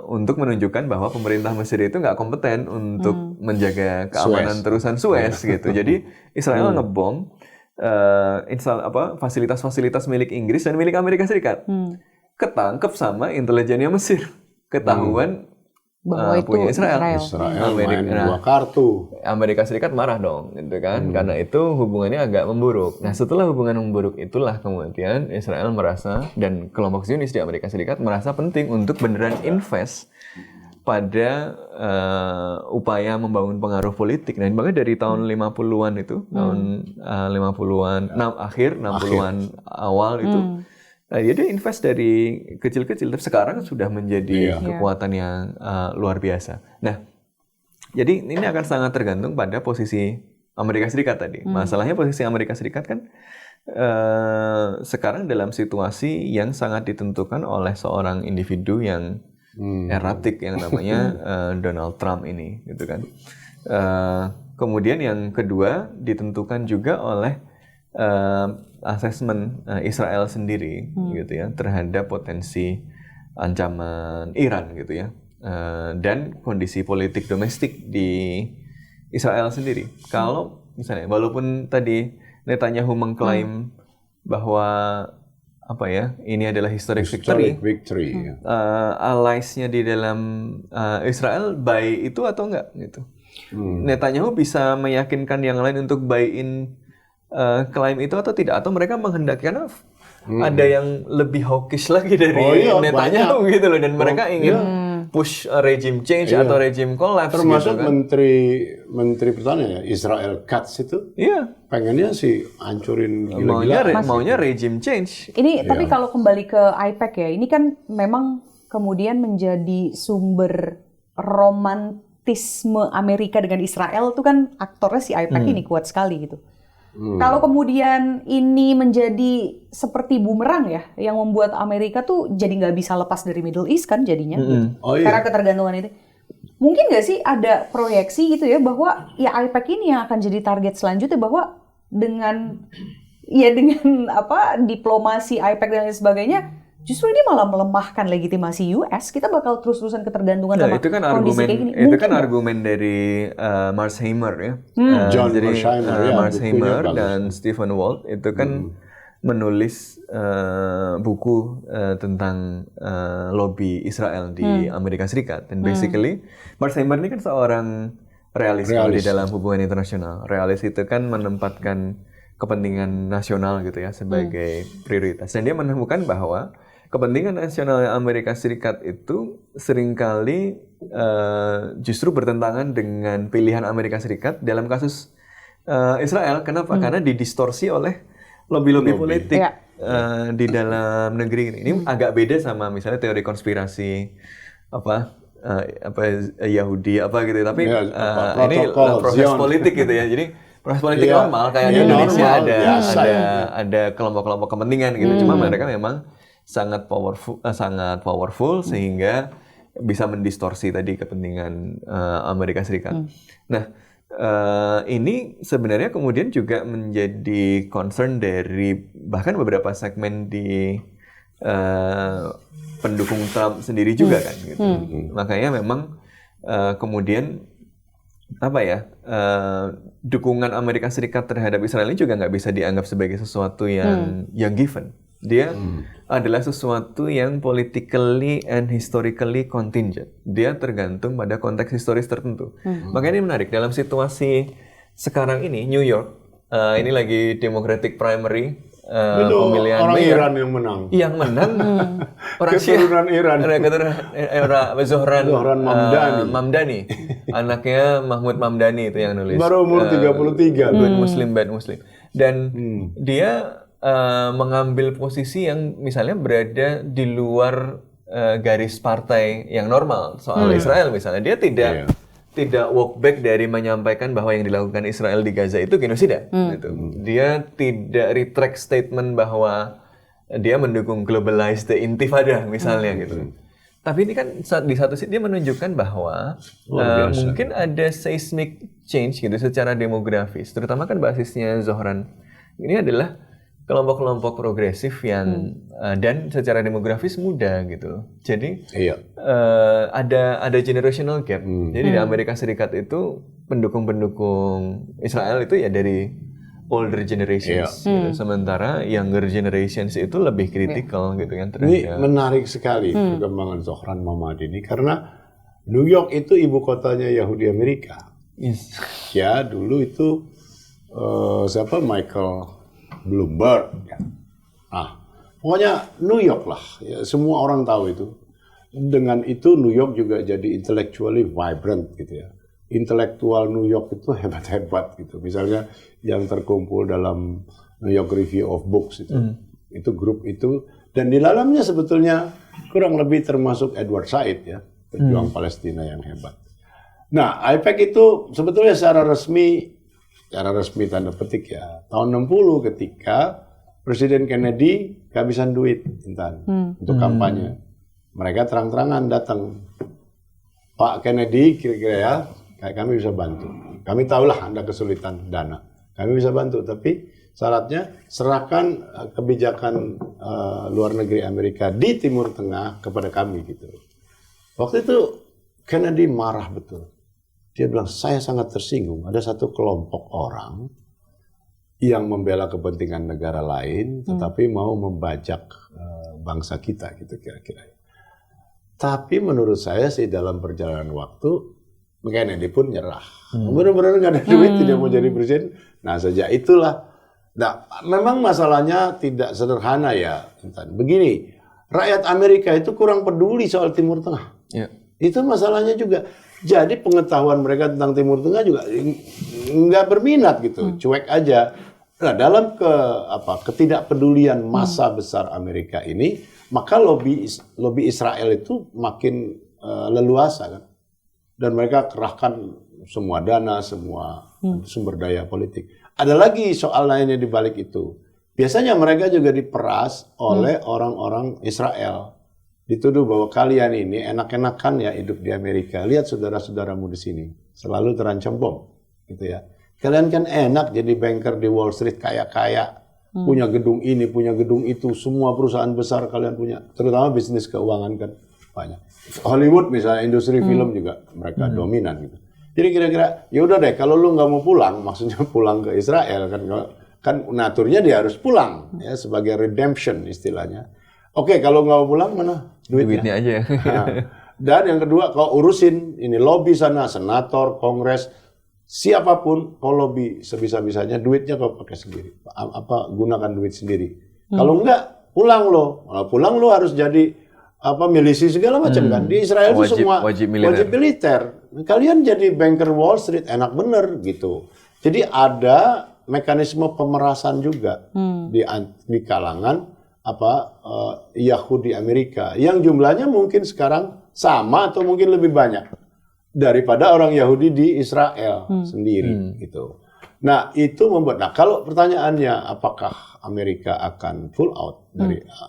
untuk menunjukkan bahwa pemerintah Mesir itu nggak kompeten untuk menjaga keamanan terusan Suez gitu. Jadi Israel ngebom fasilitas-fasilitas milik Inggris dan milik Amerika Serikat. Ketangkep sama intelijennya Mesir. Ketahuan bahwa itu punya Israel main dua kartu. Amerika Serikat marah dong gitu kan, karena itu hubungannya agak memburuk. Nah, setelah hubungan memburuk itulah kemudian Israel merasa, dan kelompok Zionis di Amerika Serikat merasa penting untuk beneran invest pada upaya membangun pengaruh politik. Nah, makanya dari tahun 50-an itu, tahun 50-an akhir 60-an awal itu, dia invest dari kecil-kecil, tapi sekarang sudah menjadi kekuatan yang luar biasa. Nah, jadi ini akan sangat tergantung pada posisi Amerika Serikat tadi. Masalahnya posisi Amerika Serikat kan sekarang dalam situasi yang sangat ditentukan oleh seorang individu yang erratik yang namanya Donald Trump ini, gitu kan. Kemudian yang kedua ditentukan juga oleh asesmen Israel sendiri, gitu ya, terhadap potensi ancaman Iran, gitu ya, dan kondisi politik domestik di Israel sendiri. Kalau misalnya, walaupun tadi Netanyahu mengklaim bahwa apa ya, ini adalah historic victory. Allies-nya di dalam Israel buy itu atau enggak gitu. Netanyahu bisa meyakinkan yang lain untuk buy-in klaim itu atau tidak, atau mereka menghendaki, karena ada yang lebih hawkish lagi dari Netanyahu gitu loh, dan mereka ingin push regime change atau regime collapse, termasuk gitu kan. menteri pertahanan ya, Israel Katz itu pengennya sih hancurin maunya regime change. Ini tapi kalau kembali ke AIPAC ya, ini kan memang kemudian menjadi sumber romantisme Amerika dengan Israel, itu kan aktornya si AIPAC ini kuat sekali gitu. Kalau kemudian ini menjadi seperti bumerang ya, yang membuat Amerika tuh jadi nggak bisa lepas dari Middle East kan jadinya, gitu. Karena ketergantungan itu. Mungkin nggak sih ada proyeksi gitu ya, bahwa ya AIPAC ini yang akan jadi target selanjutnya, bahwa dengan diplomasi AIPAC dan lain sebagainya, justru ini malah melemahkan legitimasi US. Kita bakal terus-terusan ketergantungan sama itu kan kondisi argumen, kayak gini. itu kan argumen dari Marsheimer ya. John Jadi Marsheimer dan Stephen Walt itu kan menulis buku tentang lobby Israel di Amerika Serikat. Dan basically Marsheimer ini kan seorang realis. Di dalam hubungan internasional. Realis itu kan menempatkan kepentingan nasional gitu ya sebagai prioritas. Dan dia menemukan bahwa kepentingan nasional Amerika Serikat itu seringkali justru bertentangan dengan pilihan Amerika Serikat dalam kasus Israel. Kenapa? Karena didistorsi oleh lobby-lobby politik di dalam negeri ini. Ini agak beda sama misalnya teori konspirasi Yahudi gitu. Tapi ini proses politik gitu ya. Jadi proses politik normal kayak di Indonesia ada kelompok-kelompok kepentingan gitu. Cuma mereka memang sangat powerful sehingga bisa mendistorsi tadi kepentingan Amerika Serikat. Nah, ini sebenarnya kemudian juga menjadi concern dari bahkan beberapa segmen di pendukung Trump sendiri juga kan gitu. Makanya memang kemudian dukungan Amerika Serikat terhadap Israel ini juga nggak bisa dianggap sebagai sesuatu yang given. Dia adalah sesuatu yang politically and historically contingent. Dia tergantung pada konteks historis tertentu. Makanya ini menarik, dalam situasi sekarang ini New York ini lagi Democratic primary, pemilihan orang mayor. Iran yang menang. Yang menang orang keturunan Iran. Zohran Mamdani. Anaknya Mahmud Mamdani itu yang nulis. Baru umur 33. Bad Muslim. Dan dia mengambil posisi yang misalnya berada di luar garis partai yang normal soal Israel misalnya. Dia tidak walk back dari menyampaikan bahwa yang dilakukan Israel di Gaza itu genosida. Gitu. Dia tidak retract statement bahwa dia mendukung globalized intifada misalnya gitu. Tapi ini kan di satu sisi dia menunjukkan bahwa mungkin ada seismic change gitu secara demografis. Terutama kan basisnya Zohran ini adalah kelompok-kelompok progresif yang dan secara demografis muda gitu. Jadi ada generational gap. Jadi di Amerika Serikat itu pendukung Israel itu ya dari older generations. Gitu. Sementara younger generations itu lebih kritikal gitu kan terhadap. Ini menarik sekali perkembangan Zohran Mamdani ini karena New York itu ibu kotanya Yahudi Amerika. Yes. Ya dulu itu Michael Bloomberg. Pokoknya New York lah. Ya, semua orang tahu itu. Dengan itu New York juga jadi intellectually vibrant gitu ya. Intelektual New York itu hebat-hebat gitu. Misalnya yang terkumpul dalam New York Review of Books itu grup itu. Dan di dalamnya sebetulnya kurang lebih termasuk Edward Said ya, pejuang Palestina yang hebat. Nah, AIPAC itu sebetulnya secara resmi secara resmi tanda petik ya, tahun 60 ketika Presiden Kennedy kehabisan duit Intan untuk kampanye. Mereka terang-terangan datang, Pak Kennedy kira-kira ya, kayak kami bisa bantu. Kami tahulah Anda kesulitan dana, kami bisa bantu, tapi syaratnya serahkan kebijakan luar negeri Amerika di Timur Tengah kepada kami gitu. Waktu itu Kennedy marah betul. Dia bilang, saya sangat tersinggung. Ada satu kelompok orang yang membela kepentingan negara lain, tetapi mau membajak bangsa kita gitu kira-kira. Tapi menurut saya sih dalam perjalanan waktu, Kennedy pun nyerah. Benar-benar nggak ada duit, tidak mau jadi presiden. Nah sejak itulah. Nah, memang masalahnya tidak sederhana ya, Intan. Begini, rakyat Amerika itu kurang peduli soal Timur Tengah. Ya. Itu masalahnya juga. Jadi pengetahuan mereka tentang Timur Tengah juga nggak berminat gitu, cuek aja. Nah, dalam ketidakpedulian massa besar Amerika ini, maka lobby Israel itu makin leluasa kan. Dan mereka kerahkan semua dana, semua sumber daya politik. Ada lagi soal lainnya di balik itu. Biasanya mereka juga diperas oleh orang-orang Israel. Dituduh bahwa kalian ini enak-enakan ya hidup di Amerika. Lihat saudara-saudaramu di sini. Selalu terancam bom. Gitu ya. Kalian kan enak jadi banker di Wall Street kaya-kaya. Punya gedung ini, punya gedung itu. Semua perusahaan besar kalian punya. Terutama bisnis keuangan kan banyak. Hollywood misalnya, industri film juga mereka dominan gitu. Jadi kira-kira, ya udah deh kalau lu nggak mau pulang, maksudnya pulang ke Israel kan naturnya dia harus pulang ya sebagai redemption istilahnya. Oke, kalau nggak mau pulang mana duitnya aja. Nah, dan yang kedua, kalau urusin ini lobby sana, senator, kongres, siapapun kau lobby sebisa-bisanya, duitnya kau pakai sendiri. Gunakan duit sendiri. Kalau enggak, pulang lo. Kalau pulang lo harus jadi milisi segala macam kan. Di Israel itu semua wajib militer. Kalian jadi banker Wall Street enak bener gitu. Jadi ada mekanisme pemerasan juga di kalangan Yahudi Amerika yang jumlahnya mungkin sekarang sama atau mungkin lebih banyak daripada orang Yahudi di Israel sendiri gitu. Nah, itu membuat kalau pertanyaannya apakah Amerika akan pull out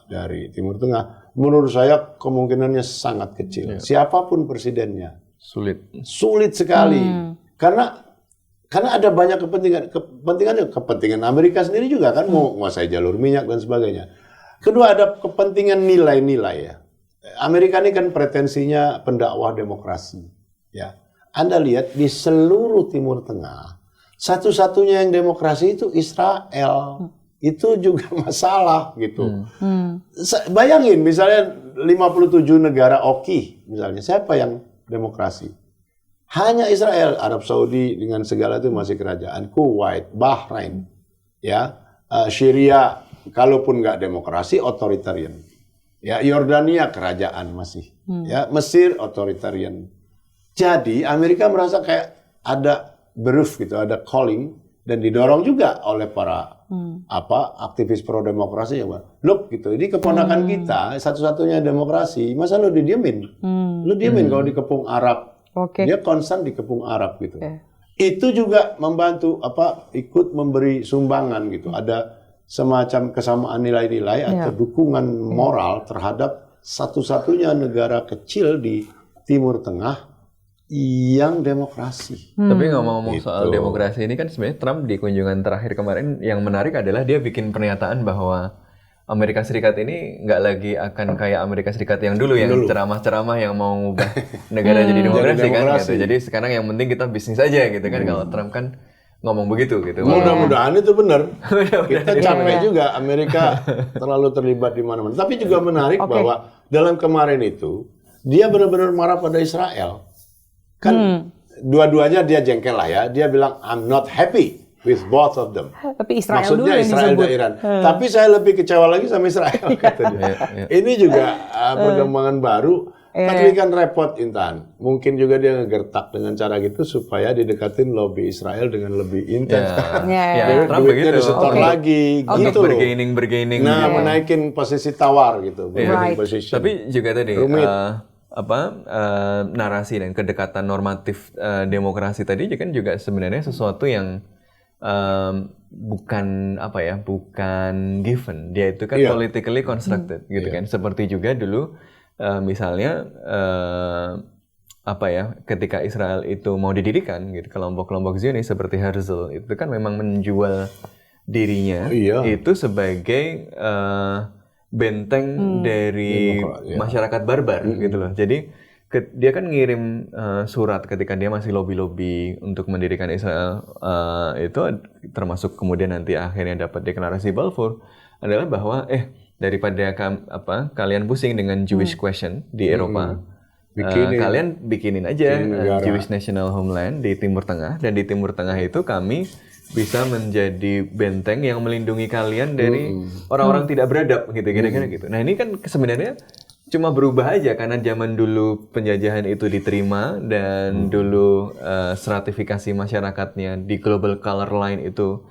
dari Timur Tengah, menurut saya kemungkinannya sangat kecil. Siapapun presidennya sulit sekali. Karena ada banyak kepentingan Amerika sendiri juga kan mau menguasai jalur minyak dan sebagainya. Kedua ada kepentingan nilai-nilai ya. Amerika ini kan pretensinya pendakwah demokrasi ya. Anda lihat di seluruh Timur Tengah satu-satunya yang demokrasi itu Israel. Itu juga masalah gitu. Bayangin misalnya 57 negara oki misalnya, siapa yang demokrasi? Hanya Israel. Arab Saudi dengan segala itu masih kerajaan. Kuwait, Bahrain, ya, Syria, kalaupun nggak demokrasi, otoritarian. Ya, Yordania kerajaan masih. Ya, Mesir otoritarian. Jadi Amerika merasa kayak ada beruf gitu, ada calling dan didorong juga oleh para aktivis pro demokrasi yang look gitu. Ini keponakan kita satu-satunya demokrasi, masa lu didiemin? Lu diemin kalau dikepung Arab. Dia concern dikepung Arab gitu. Itu juga membantu ikut memberi sumbangan gitu. Ada semacam kesamaan nilai-nilai atau dukungan moral terhadap satu-satunya negara kecil di Timur Tengah yang demokrasi. Tapi ngomong-ngomong gitu. soal demokrasi ini kan sebenarnya Trump di kunjungan terakhir kemarin yang menarik adalah dia bikin pernyataan bahwa Amerika Serikat ini nggak lagi akan kayak Amerika Serikat yang dulu yang ceramah-ceramah yang mau ngubah negara jadi demokrasi kan gitu. Jadi sekarang yang penting kita bisnis aja gitu kan. Kalau Trump kan ngomong begitu gitu. Mudah-mudahan itu benar. Kita capek juga Amerika terlalu terlibat di mana-mana. Tapi juga menarik bahwa dalam kemarin itu dia benar-benar marah pada Israel. Kan dua-duanya dia jengkel lah ya. Dia bilang I'm not happy with both of them. Tapi Israel maksudnya dulu yang Israel disebut. dan Iran. Tapi saya lebih kecewa lagi sama Israel kata dia. Ini juga perkembangan baru. Tapi kan repot Intan. Mungkin juga dia ngegertak dengan cara gitu supaya didekatin lobby Israel dengan lebih intens. Trump duitnya begitu. disetor lagi gitu loh. Bergaining. Nah, menaikin posisi tawar gitu. Position. Tapi juga tadi narasi dan kedekatan normatif demokrasi tadi kan juga sebenarnya sesuatu yang bukan given. Dia itu kan Iya. politically constructed gitu kan. Seperti juga dulu misalnya ketika Israel itu mau didirikan gitu, kelompok-kelompok Zionis seperti Herzl itu kan memang menjual dirinya itu sebagai benteng dari masyarakat barbar gitu loh. Jadi dia kan ngirim surat ketika dia masih lobby-lobby untuk mendirikan Israel, itu termasuk kemudian nanti akhirnya dapat deklarasi Balfour, adalah bahwa daripada kalian pusing dengan Jewish question di Eropa, kalian bikinin aja Jewish National Homeland di Timur Tengah, dan di Timur Tengah itu kami bisa menjadi benteng yang melindungi kalian dari orang-orang tidak beradab gitu, kira-kira gitu. Nah ini kan sebenarnya cuma berubah aja karena zaman dulu penjajahan itu diterima dan dulu stratifikasi masyarakatnya di global color line itu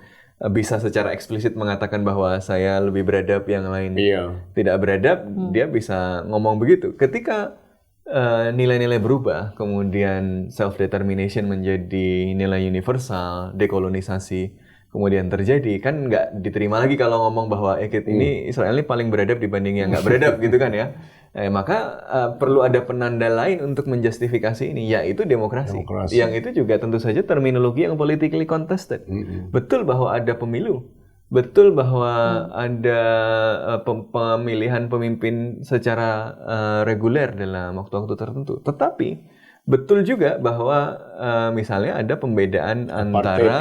bisa secara eksplisit mengatakan bahwa saya lebih beradab, yang lain tidak beradab, dia bisa ngomong begitu. Ketika nilai-nilai berubah, kemudian self-determination menjadi nilai universal, dekolonisasi kemudian terjadi, kan nggak diterima lagi kalau ngomong bahwa ini Israel ini paling beradab dibanding yang nggak beradab gitu kan ya. Maka perlu ada penanda lain untuk menjustifikasi ini, yaitu demokrasi. Yang itu juga tentu saja terminologi yang politically contested. Betul bahwa ada pemilu, betul bahwa ada pemilihan pemimpin secara reguler dalam waktu-waktu tertentu. Tetapi betul juga bahwa misalnya ada pembedaan antara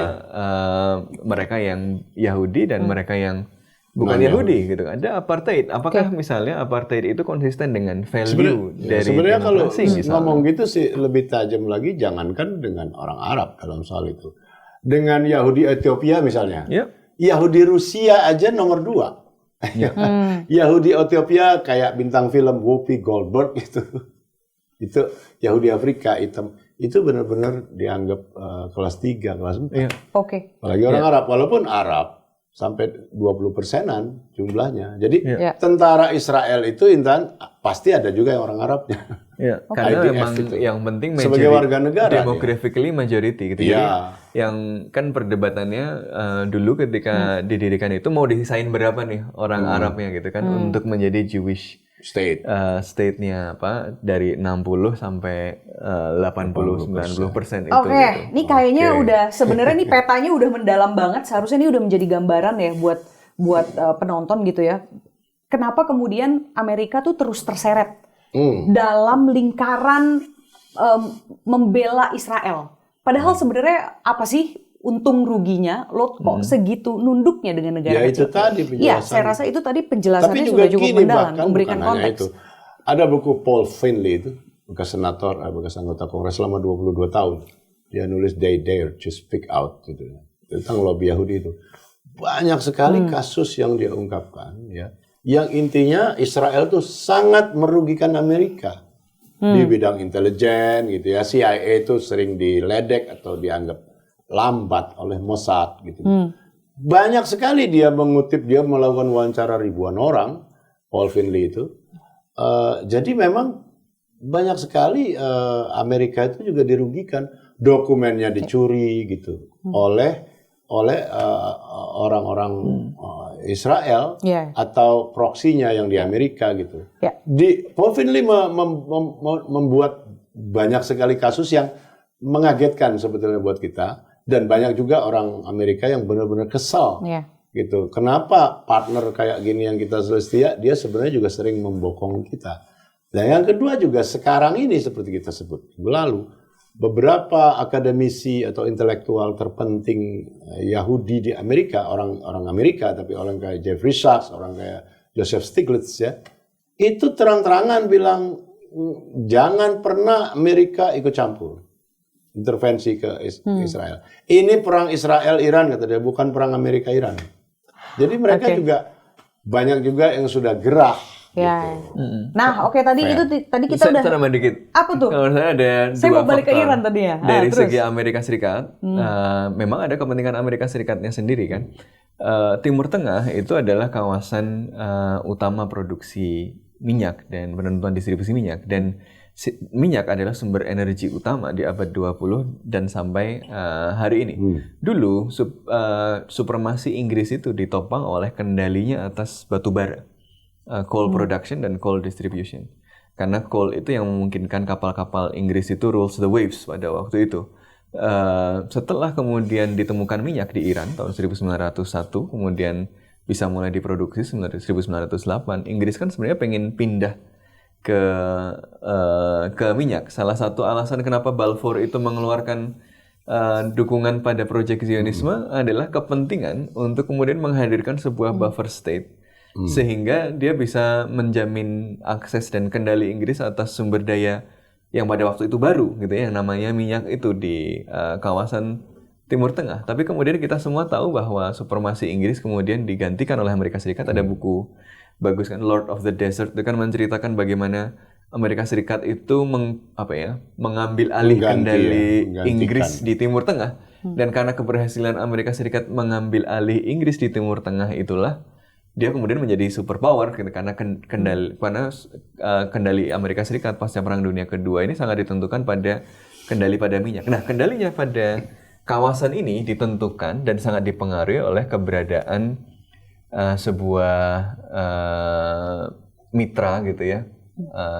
mereka yang Yahudi dan mereka yang bukan Yahudi gitu. Ada apartheid. Apakah misalnya apartheid itu konsisten dengan value dari sebenarnya kalau demokrasi, ngomong gitu sih lebih tajam lagi, jangankan dengan orang Arab dalam soal itu. Dengan Yahudi Ethiopia misalnya. Yahudi Rusia aja nomor 2. Yahudi Ethiopia kayak bintang film Whoopi Goldberg itu. Itu Yahudi Afrika hitam. Itu benar-benar dianggap kelas 3, kelas 4. Apalagi orang Arab, walaupun Arab sampai 20%-an jumlahnya. Jadi tentara Israel itu Intan pasti ada juga yang orang Arabnya. Karena memang yang penting sebagai warga negara demographically majority gitu. Jadi yang kan perdebatannya dulu ketika didirikan itu mau disisain berapa nih orang Arabnya gitu kan untuk menjadi Jewish state-nya dari 60 sampai 80-90% itu. Oke, ini kayaknya udah sebenarnya nih petanya udah mendalam banget. Seharusnya ini udah menjadi gambaran ya buat penonton gitu ya. Kenapa kemudian Amerika tuh terus terseret dalam lingkaran membela Israel. Padahal sebenarnya apa sih untung ruginya, lo kok segitu nunduknya dengan negara itu tadi penjelasan. Iya, saya rasa itu tadi penjelasannya tapi juga sudah cukup mendalam, memberikan konteks. Itu. Ada buku Paul Finley itu, bekas senator, bekas anggota Kongres selama 22 tahun. Dia nulis They Dare to Speak Out gitu, tentang lobby Yahudi itu. Banyak sekali kasus yang dia ungkapkan, ya, yang intinya Israel tuh sangat merugikan Amerika di bidang intelijen gitu ya. CIA itu sering diledek atau dianggap lambat oleh Mossad gitu. Banyak sekali dia mengutip, dia melakukan wawancara ribuan orang, Paul Finley itu. Jadi memang banyak sekali Amerika itu juga dirugikan, dokumennya dicuri gitu oleh orang-orang Israel atau proksinya yang di Amerika gitu. Paul Finley membuat banyak sekali kasus yang mengagetkan sebetulnya buat kita. Dan banyak juga orang Amerika yang benar-benar kesal, gitu. Kenapa partner kayak gini yang kita setia, dia sebenarnya juga sering membokong kita. Dan yang kedua juga sekarang ini seperti kita sebut lalu, beberapa akademisi atau intelektual terpenting Yahudi di Amerika, orang Amerika, tapi orang kayak Jeffrey Sachs, orang kayak Joseph Stiglitz ya, itu terang-terangan bilang jangan pernah Amerika ikut campur intervensi ke Israel. Ini perang Israel-Iran kata dia, bukan perang Amerika-Iran. Jadi mereka juga banyak juga yang sudah gerah. Gitu. Nah, tadi kita udah. Saya dikit. Apa tuh? Kalau saya ada saya dua mau balik faktor ke Iran tadi ya. Dari segi Amerika Serikat, memang ada kepentingan Amerika Serikatnya sendiri kan. Timur Tengah itu adalah kawasan utama produksi minyak dan penentuan distribusi minyak, dan minyak adalah sumber energi utama di abad 20 dan sampai hari ini. Dulu supremasi Inggris itu ditopang oleh kendalinya atas batu bara, coal production dan coal distribution. Karena coal itu yang memungkinkan kapal-kapal Inggris itu rules the waves pada waktu itu. Setelah kemudian ditemukan minyak di Iran tahun 1901, kemudian bisa mulai diproduksi 1908, Inggris kan sebenarnya pengen pindah ke minyak. Salah satu alasan kenapa Balfour itu mengeluarkan dukungan pada proyek Zionisme adalah kepentingan untuk kemudian menghadirkan sebuah buffer state sehingga dia bisa menjamin akses dan kendali Inggris atas sumber daya yang pada waktu itu baru gitu ya, yang namanya minyak itu di kawasan Timur Tengah. Tapi kemudian kita semua tahu bahwa supremasi Inggris kemudian digantikan oleh Amerika Serikat. Ada buku bagus kan, Lord of the Desert, itu kan menceritakan bagaimana Amerika Serikat itu mengambil alih kendali Inggris di Timur Tengah. Dan karena keberhasilan Amerika Serikat mengambil alih Inggris di Timur Tengah itulah dia kemudian menjadi superpower gitu, karena kendali Amerika Serikat pasca Perang Dunia Kedua ini sangat ditentukan pada kendali pada minyak. Nah, kendalinya pada kawasan ini ditentukan dan sangat dipengaruhi oleh keberadaan sebuah mitra gitu ya,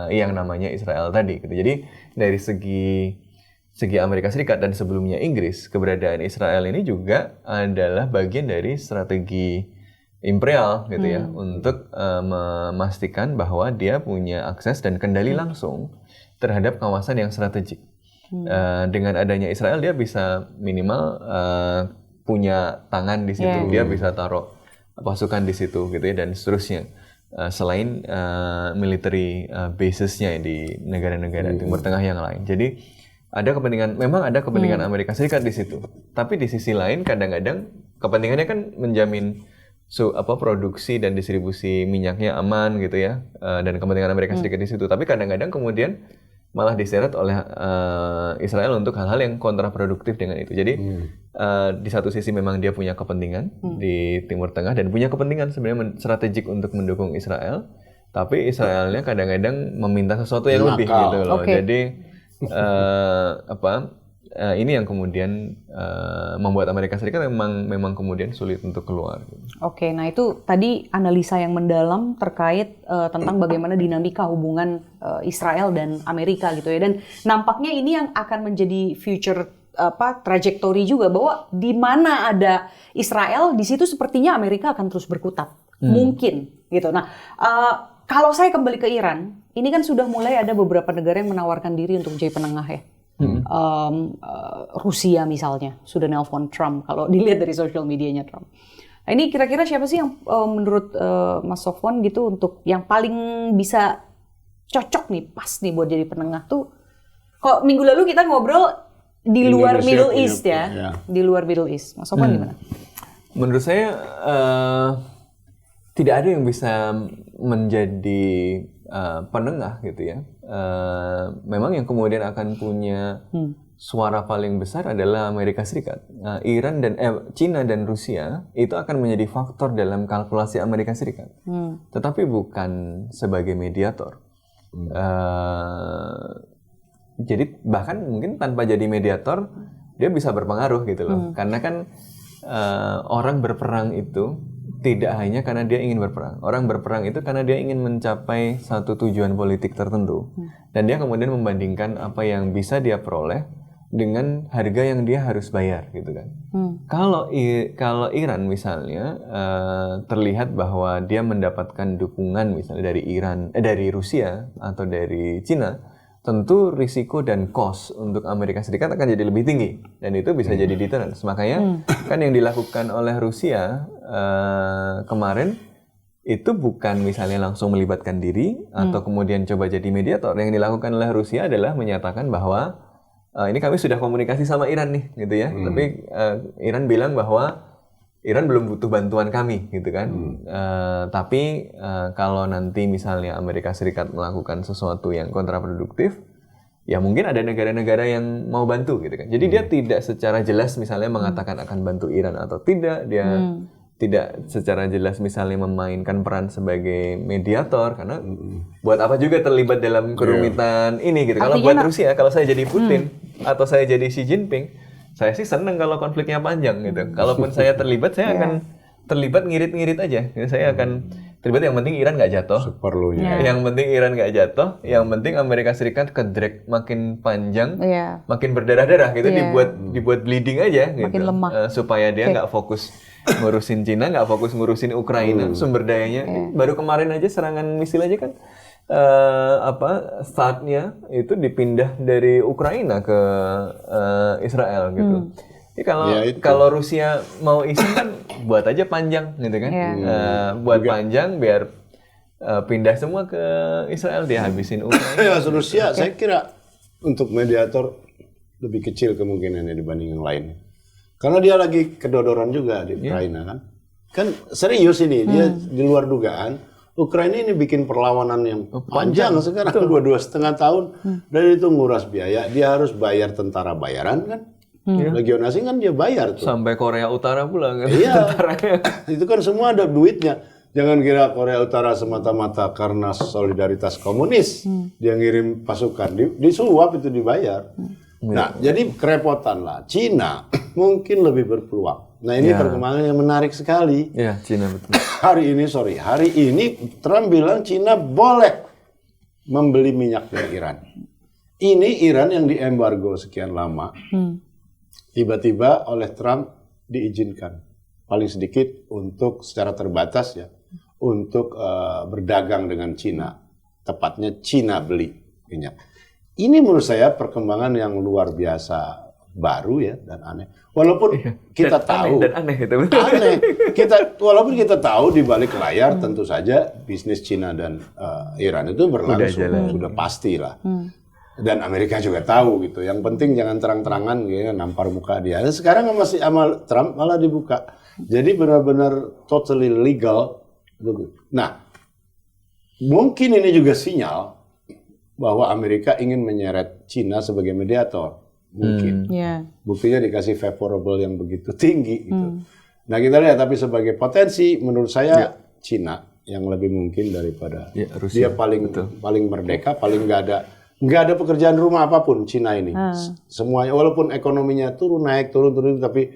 yang namanya Israel tadi gitu. Jadi dari segi Amerika Serikat dan sebelumnya Inggris, keberadaan Israel ini juga adalah bagian dari strategi imperial gitu ya, untuk memastikan bahwa dia punya akses dan kendali langsung terhadap kawasan yang strategik. Dengan adanya Israel dia bisa minimal punya tangan di situ, dia bisa taruh pasukan di situ gitu ya, dan seterusnya. Selain military basesnya di negara-negara Timur Tengah yang lain. Jadi memang ada kepentingan Amerika Serikat di situ. Tapi di sisi lain kadang-kadang kepentingannya kan menjamin produksi dan distribusi minyaknya aman gitu ya, dan kepentingan Amerika Serikat di situ. Tapi kadang-kadang kemudian malah diseret oleh Israel untuk hal-hal yang kontraproduktif dengan itu. Jadi di satu sisi memang dia punya kepentingan di Timur Tengah dan punya kepentingan sebenarnya strategik untuk mendukung Israel, tapi Israelnya kadang-kadang meminta sesuatu yang lebih gitu loh. Jadi ini yang kemudian membuat Amerika Serikat memang kemudian sulit untuk keluar. Oke, nah itu tadi analisa yang mendalam terkait tentang bagaimana dinamika hubungan Israel dan Amerika gitu ya. Dan nampaknya ini yang akan menjadi future trajektori juga, bahwa di mana ada Israel, di situ sepertinya Amerika akan terus berkutat. Mungkin gitu. Nah, kalau saya kembali ke Iran, ini kan sudah mulai ada beberapa negara yang menawarkan diri untuk jadi penengah ya. Rusia misalnya sudah nelpon Trump kalau dilihat dari social medianya Trump. Nah, ini kira-kira siapa sih yang menurut Mas Sofwan gitu untuk yang paling bisa cocok nih, pas nih buat jadi penengah tuh? Kok minggu lalu kita ngobrol di luar Middle East ya, di luar Middle East. Mas Sofwan gimana? Menurut saya tidak ada yang bisa menjadi penengah gitu ya. Memang yang kemudian akan punya suara paling besar adalah Amerika Serikat. Iran dan Cina dan Rusia itu akan menjadi faktor dalam kalkulasi Amerika Serikat, tetapi bukan sebagai mediator. Jadi bahkan mungkin tanpa jadi mediator dia bisa berpengaruh gitu loh. Karena kan orang berperang itu tidak hanya karena dia ingin berperang. Orang berperang itu karena dia ingin mencapai satu tujuan politik tertentu. Dan dia kemudian membandingkan apa yang bisa dia peroleh dengan harga yang dia harus bayar gitu kan. Kalau Iran misalnya terlihat bahwa dia mendapatkan dukungan misalnya dari Rusia atau dari Cina, tentu risiko dan cost untuk Amerika Serikat akan jadi lebih tinggi, dan itu bisa jadi deterrence. Makanya kan yang dilakukan oleh Rusia kemarin itu bukan misalnya langsung melibatkan diri atau kemudian coba jadi mediator. Yang dilakukan oleh Rusia adalah menyatakan bahwa ini kami sudah komunikasi sama Iran nih gitu ya, tapi Iran bilang bahwa Iran belum butuh bantuan kami gitu kan. Tapi kalau nanti misalnya Amerika Serikat melakukan sesuatu yang kontraproduktif, ya mungkin ada negara-negara yang mau bantu gitu kan. Jadi dia tidak secara jelas misalnya mengatakan akan bantu Iran atau tidak. Dia tidak secara jelas misalnya memainkan peran sebagai mediator, karena buat apa juga terlibat dalam kerumitan ini gitu. Kalau buat Rusia, kalau saya jadi Putin atau saya jadi Xi Jinping, saya sih seneng kalau konfliknya panjang gitu. Kalaupun saya terlibat, saya akan terlibat ngirit-ngirit aja. Jadi saya akan terlibat, yang penting Iran nggak jatuh. Seperlunya. Yang penting Iran nggak jatuh, yang penting Amerika Serikat ke drag makin panjang, makin berdarah-darah gitu, dibuat bleeding aja gitu. Makin lemah. Supaya dia nggak fokus ngurusin Cina, nggak fokus ngurusin Ukraina, sumber dayanya. Baru kemarin aja serangan misil aja kan, startnya itu dipindah dari Ukraina ke Israel gitu. Jadi kalau Rusia mau isi kan buat aja panjang gitu kan, buat panjang biar pindah semua ke Israel, dia habisin Ukraina. Ya, Rusia saya kira untuk mediator lebih kecil kemungkinannya dibanding yang lain. Karena dia lagi kedodoran juga di Ukraina kan. Kan serius ini, dia di luar dugaan. Ukraina ini bikin perlawanan yang panjang sekarang, 2,5 tahun. Dan itu nguras biaya, dia harus bayar tentara bayaran kan. Legion asing kan dia bayar tuh. Sampai Korea Utara pula kan. Iya, itu kan semua ada duitnya. Jangan kira Korea Utara semata-mata karena solidaritas komunis. Dia ngirim pasukan, disuap itu dibayar. Nah, jadi kerepotan lah. Cina mungkin lebih berpeluang. Nah, ini perkembangan yang menarik sekali. Iya, Cina betul. Hari ini Trump bilang Cina boleh membeli minyak dari Iran. Ini Iran yang diembargo sekian lama. Tiba-tiba oleh Trump diizinkan. Paling sedikit untuk secara terbatas ya. Untuk berdagang dengan Cina. Tepatnya Cina beli minyak. Ini menurut saya perkembangan yang luar biasa baru ya dan aneh. Walaupun kita tahu aneh itu. Aneh. Walaupun kita tahu di balik layar tentu saja bisnis Cina dan Iran itu berlangsung sudah pasti lah. Dan Amerika juga tahu gitu. Yang penting jangan terang-terangan gitu, nampar muka dia. Dan sekarang masih amal Trump malah dibuka. Jadi benar-benar totally legal. Nah, mungkin ini juga sinyal bahwa Amerika ingin menyeret Cina sebagai mediator. Mungkin. Buktinya dikasih favorable yang begitu tinggi gitu. Nah, kita lihat, tapi sebagai potensi menurut saya Cina yang lebih mungkin daripada Rusia. Dia paling merdeka, paling nggak ada pekerjaan rumah apapun Cina ini. Semuanya, walaupun ekonominya turun tapi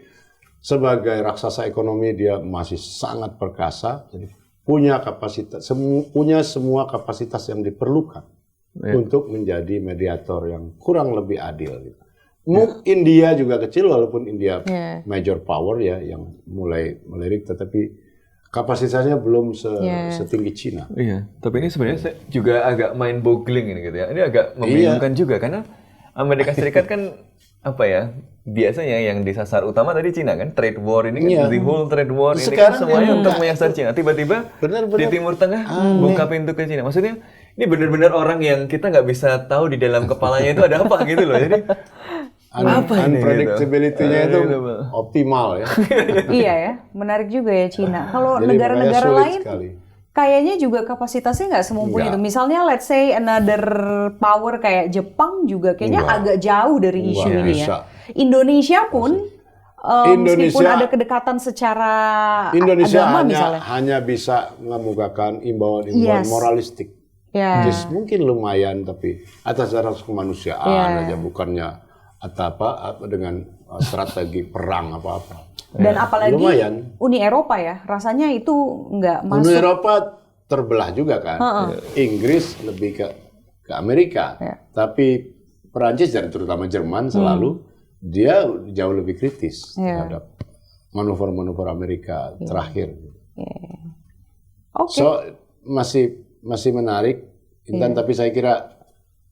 sebagai raksasa ekonomi dia masih sangat perkasa. Jadi punya semua kapasitas yang diperlukan untuk menjadi mediator yang kurang lebih adil. Gitu. India juga kecil, walaupun India major power ya yang mulai melirik, tetapi kapasitasnya belum setinggi Cina. Iya, tapi ini sebenarnya saya juga agak mind boggling ini gitu ya. Ini agak membingungkan juga karena Amerika Serikat kan apa ya? Biasanya yang disasar utama tadi Cina kan, trade war ini kan, the whole trade war ini kan semuanya untuk menyasar Cina. Tiba-tiba di Timur Tengah buka pintu ke Cina. Maksudnya ini benar-benar orang yang kita nggak bisa tahu di dalam kepalanya itu ada apa gitu loh. Jadi unpredictability-nya itu optimal ya. Iya ya, menarik juga ya Cina. Kalau negara-negara lain kayaknya juga kapasitasnya nggak semumpuni itu. Misalnya let's say another power kayak Jepang juga kayaknya agak jauh dari isu ini ya. Indonesia pun meskipun ada kedekatan secara agama misalnya. Hanya bisa mengemukakan imbauan-imbauan moralistik. Just mungkin lumayan, tapi atas dasar kemanusiaan aja, bukannya atau apa dengan strategi perang apa-apa. Dan apalagi lumayan. Uni Eropa ya, rasanya itu nggak masuk. Uni Eropa terbelah juga kan. Inggris lebih ke Amerika, tapi Perancis dan terutama Jerman selalu dia jauh lebih kritis terhadap manuver-manuver Amerika terakhir. So masih menarik, Intan, tapi saya kira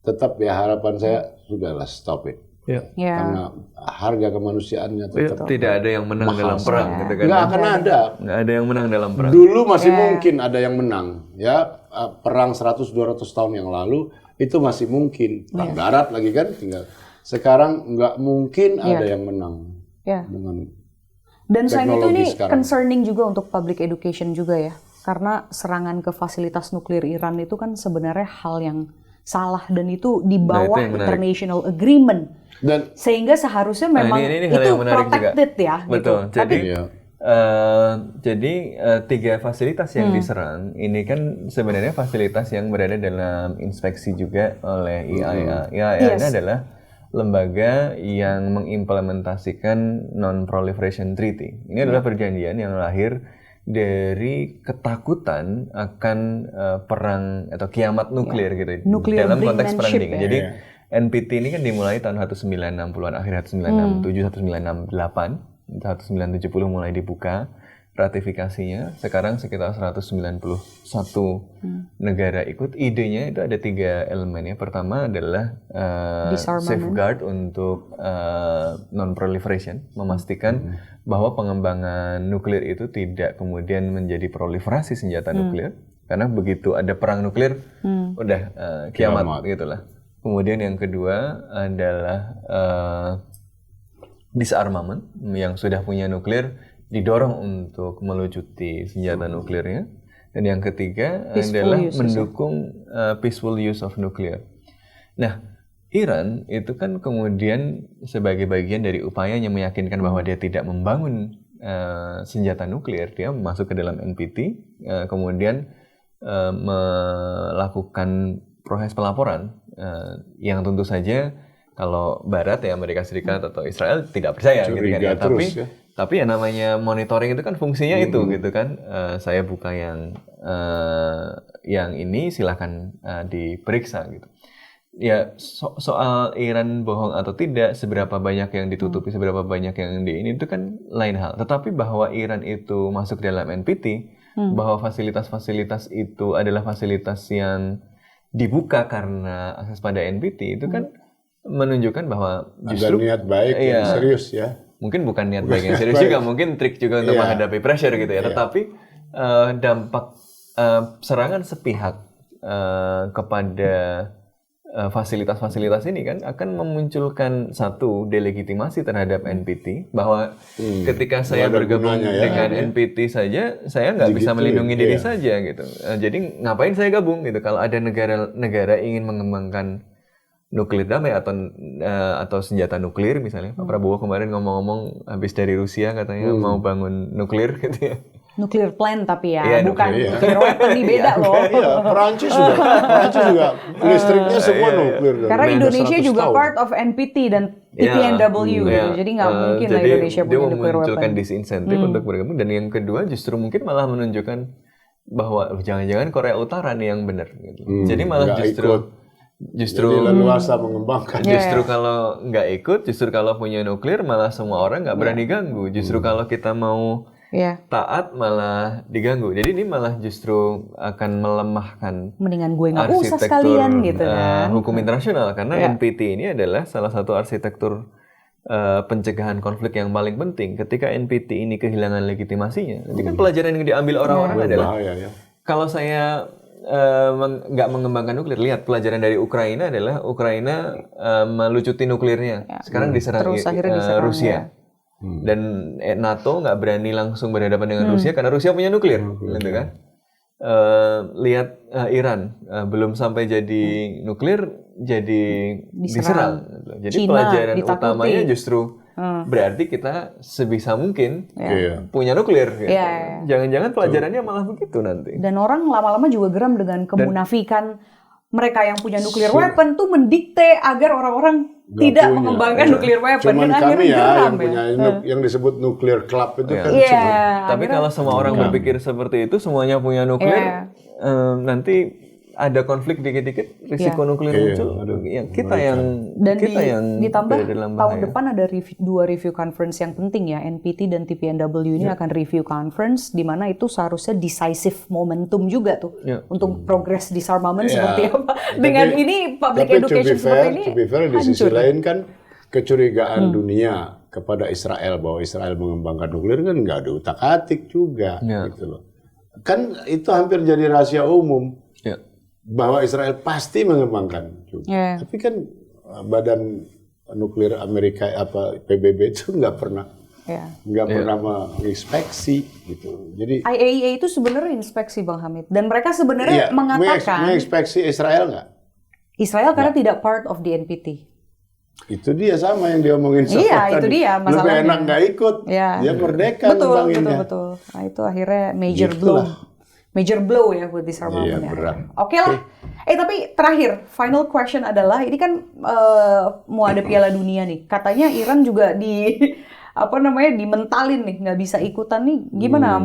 tetap ya harapan saya sudahlah stop it. Karena harga kemanusiaannya tetap tidak ada yang menang dalam perang gitu kan. Nggak akan ada. Nggak ada yang menang dalam perang. Dulu masih mungkin ada yang menang. Ya, perang 100-200 tahun yang lalu itu masih mungkin. Perang darat lagi kan tinggal. Sekarang nggak mungkin ada yang menang. Dengan dan selain itu ini concerning juga untuk public education juga ya. Karena serangan ke fasilitas nuklir Iran itu kan sebenarnya hal yang salah dan itu di bawah international agreement. Dan sehingga seharusnya memang ini itu protected juga. Ya. Betul. Gitu. Jadi Jadi 3 fasilitas yang diserang ini kan sebenarnya fasilitas yang berada dalam inspeksi juga oleh IAEA. IAEA ini adalah lembaga yang mengimplementasikan Non-Proliferation Treaty. Ini adalah perjanjian yang lahir dari ketakutan akan perang atau kiamat nuklir gitu Nuclear dalam konteks perang brinkmanship, dingin. ya. Jadi NPT ini kan dimulai tahun 1960-an, akhir 1967, 1968. 1970 mulai dibuka ratifikasinya. Sekarang sekitar 191 negara ikut. Idenya itu ada 3 elemen ya. Pertama adalah safeguard untuk non-proliferation, memastikan bahwa pengembangan nuklir itu tidak kemudian menjadi proliferasi senjata nuklir. Karena begitu ada perang nuklir, udah kiamat gitulah. Kemudian yang kedua adalah disarmament, yang sudah punya nuklir didorong untuk melucuti senjata nuklirnya. Dan yang ketiga adalah mendukung peaceful use of nuclear. Nah, Iran itu kan kemudian sebagai bagian dari upayanya meyakinkan bahwa dia tidak membangun senjata nuklir, dia masuk ke dalam NPT, kemudian melakukan proses pelaporan yang tentu saja kalau Barat ya Amerika Serikat atau Israel tidak percaya gitu kan ya. Tapi ya namanya monitoring itu kan fungsinya itu gitu kan. Saya buka yang ini silakan diperiksa gitu. Ya soal Iran bohong atau tidak, seberapa banyak yang ditutupi, seberapa banyak yang ini itu kan lain hal. Tetapi bahwa Iran itu masuk dalam NPT, bahwa fasilitas-fasilitas itu adalah fasilitas yang dibuka karena akses pada NPT itu kan menunjukkan bahwa justru ada niat baik yang serius ya. Mungkin bukan niat baik yang serius juga, mungkin trik juga untuk menghadapi pressure gitu ya. Tetapi dampak serangan sepihak kepada fasilitas-fasilitas ini kan akan memunculkan satu delegitimasi terhadap NPT, bahwa ketika saya bergabung dengan NPT saja saya nggak bisa melindungi diri saja gitu. Jadi ngapain saya gabung gitu kalau ada negara ingin mengembangkan nuklir damai atau senjata nuklir misalnya. Pak Prabowo kemarin ngomong-ngomong habis dari Rusia katanya mau bangun nuklir gitu ya. Nuklir plant tapi bukan nuklir weapon, ini beda loh. Perancis juga listriknya semua nuklir. Karena Indonesia juga part of NPT dan TPNW gitu. Jadi nggak mungkin lah Indonesia punya nuklir weapon. Dia memunculkan disinsentif untuk bergabung. Dan yang kedua justru mungkin malah menunjukkan bahwa jangan-jangan Korea Utara nih yang benar gitu. Jadi malah justru leluasa mengembangkan. Justru kalau nggak ikut, justru kalau punya nuklir malah semua orang nggak berani ganggu. Justru kalau kita mau taat malah diganggu. Jadi ini malah justru akan melemahkan mendingan gue nggak usah sekalian gitu kan. Hukum internasional, karena NPT ini adalah salah satu arsitektur pencegahan konflik yang paling penting. Ketika NPT ini kehilangan legitimasinya, nanti kan pelajaran yang diambil orang-orang adalah kalau saya nggak mengembangkan nuklir, lihat pelajaran dari Ukraina adalah Ukraina melucuti nuklirnya. Sekarang diserang Rusia. Dan NATO nggak berani langsung berhadapan dengan Rusia karena Rusia punya nuklir, gitu kan? Lihat Iran belum sampai jadi nuklir jadi diserang. Jadi China, pelajaran utamanya justru berarti kita sebisa mungkin punya nuklir. Gitu. Jangan-jangan pelajarannya malah begitu nanti. Dan orang lama-lama juga geram dengan kemunafikan mereka yang punya nuklir weapon tuh mendikte agar orang-orang tidak mengembangkan nuklir weapon. Cuman dan kami geram, yang punya yang disebut nuklir club itu kan. Tapi kalau semua orang berpikir seperti itu, semuanya punya nuklir, nanti ada konflik dikit-dikit, risiko nuklir muncul. Kita yang ditambah dalam tahun depan ada dua review conference yang penting ya, NPT dan TPNW ini akan review conference, di mana itu seharusnya decisive momentum juga tuh untuk progress disarmament seperti apa. Dengan ini public education seperti ini. To be fair, di sisi lain kan kecurigaan dunia kepada Israel bahwa Israel mengembangkan nuklir kan nggak ada utak-atik juga, gitu loh. Kan itu hampir jadi rahasia umum. Bahwa Israel pasti mengembangkan juga. Tapi kan Badan Nuklir Amerika PBB itu nggak pernah menginspeksi gitu. Jadi IAEA itu sebenarnya inspeksi Bang Hamid, dan mereka sebenarnya mengatakan menginspeksi Israel nggak? Israel karena tidak part of the NPT. Itu dia sama yang diomongin sama Iya, tadi. itu dia Lebih masalahnya. enak nggak ikut, Ya. dia merdeka Betul. ngembanginnya. Nah itu akhirnya major Gitulah. major blow ya buat disarmamen. Iya, berat. Oke lah. Tapi terakhir, final question adalah ini kan mau ada Piala Dunia nih. Katanya Iran juga dimentalin nih, nggak bisa ikutan nih. Gimana?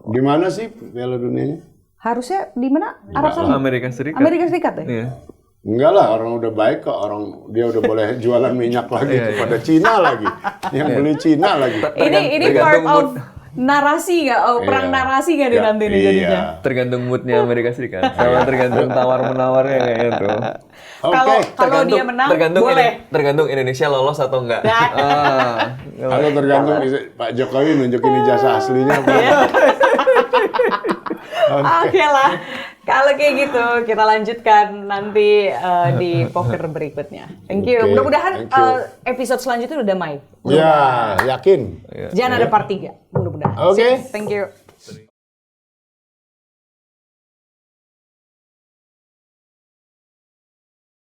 Di mana sih Piala Dunianya? Harusnya di mana? Arab Saudi. Amerika Serikat. Amerika Serikat ya? Iya. Enggak lah, orang udah baik kok, dia udah boleh jualan minyak lagi kepada Cina lagi, yang beli Cina lagi. Ini part of narasi nggak? Perang narasi nggak nih nanti nih jadinya? Tergantung moodnya Amerika Serikat, sama tergantung tawar menawarnya kayaknya tuh. Kalau dia menang, boleh. Tergantung Indonesia lolos atau enggak. Kalau tergantung Pak Jokowi nunjukin ijazah aslinya apa. Oke lah. Kalau kayak gitu, kita lanjutkan nanti di poker berikutnya. Thank you. Oke, Mudah-mudahan thank you. episode selanjutnya udah damai. Ya, yakin. Jangan ada part 3. Mudah-mudahan. Oke. Thank you.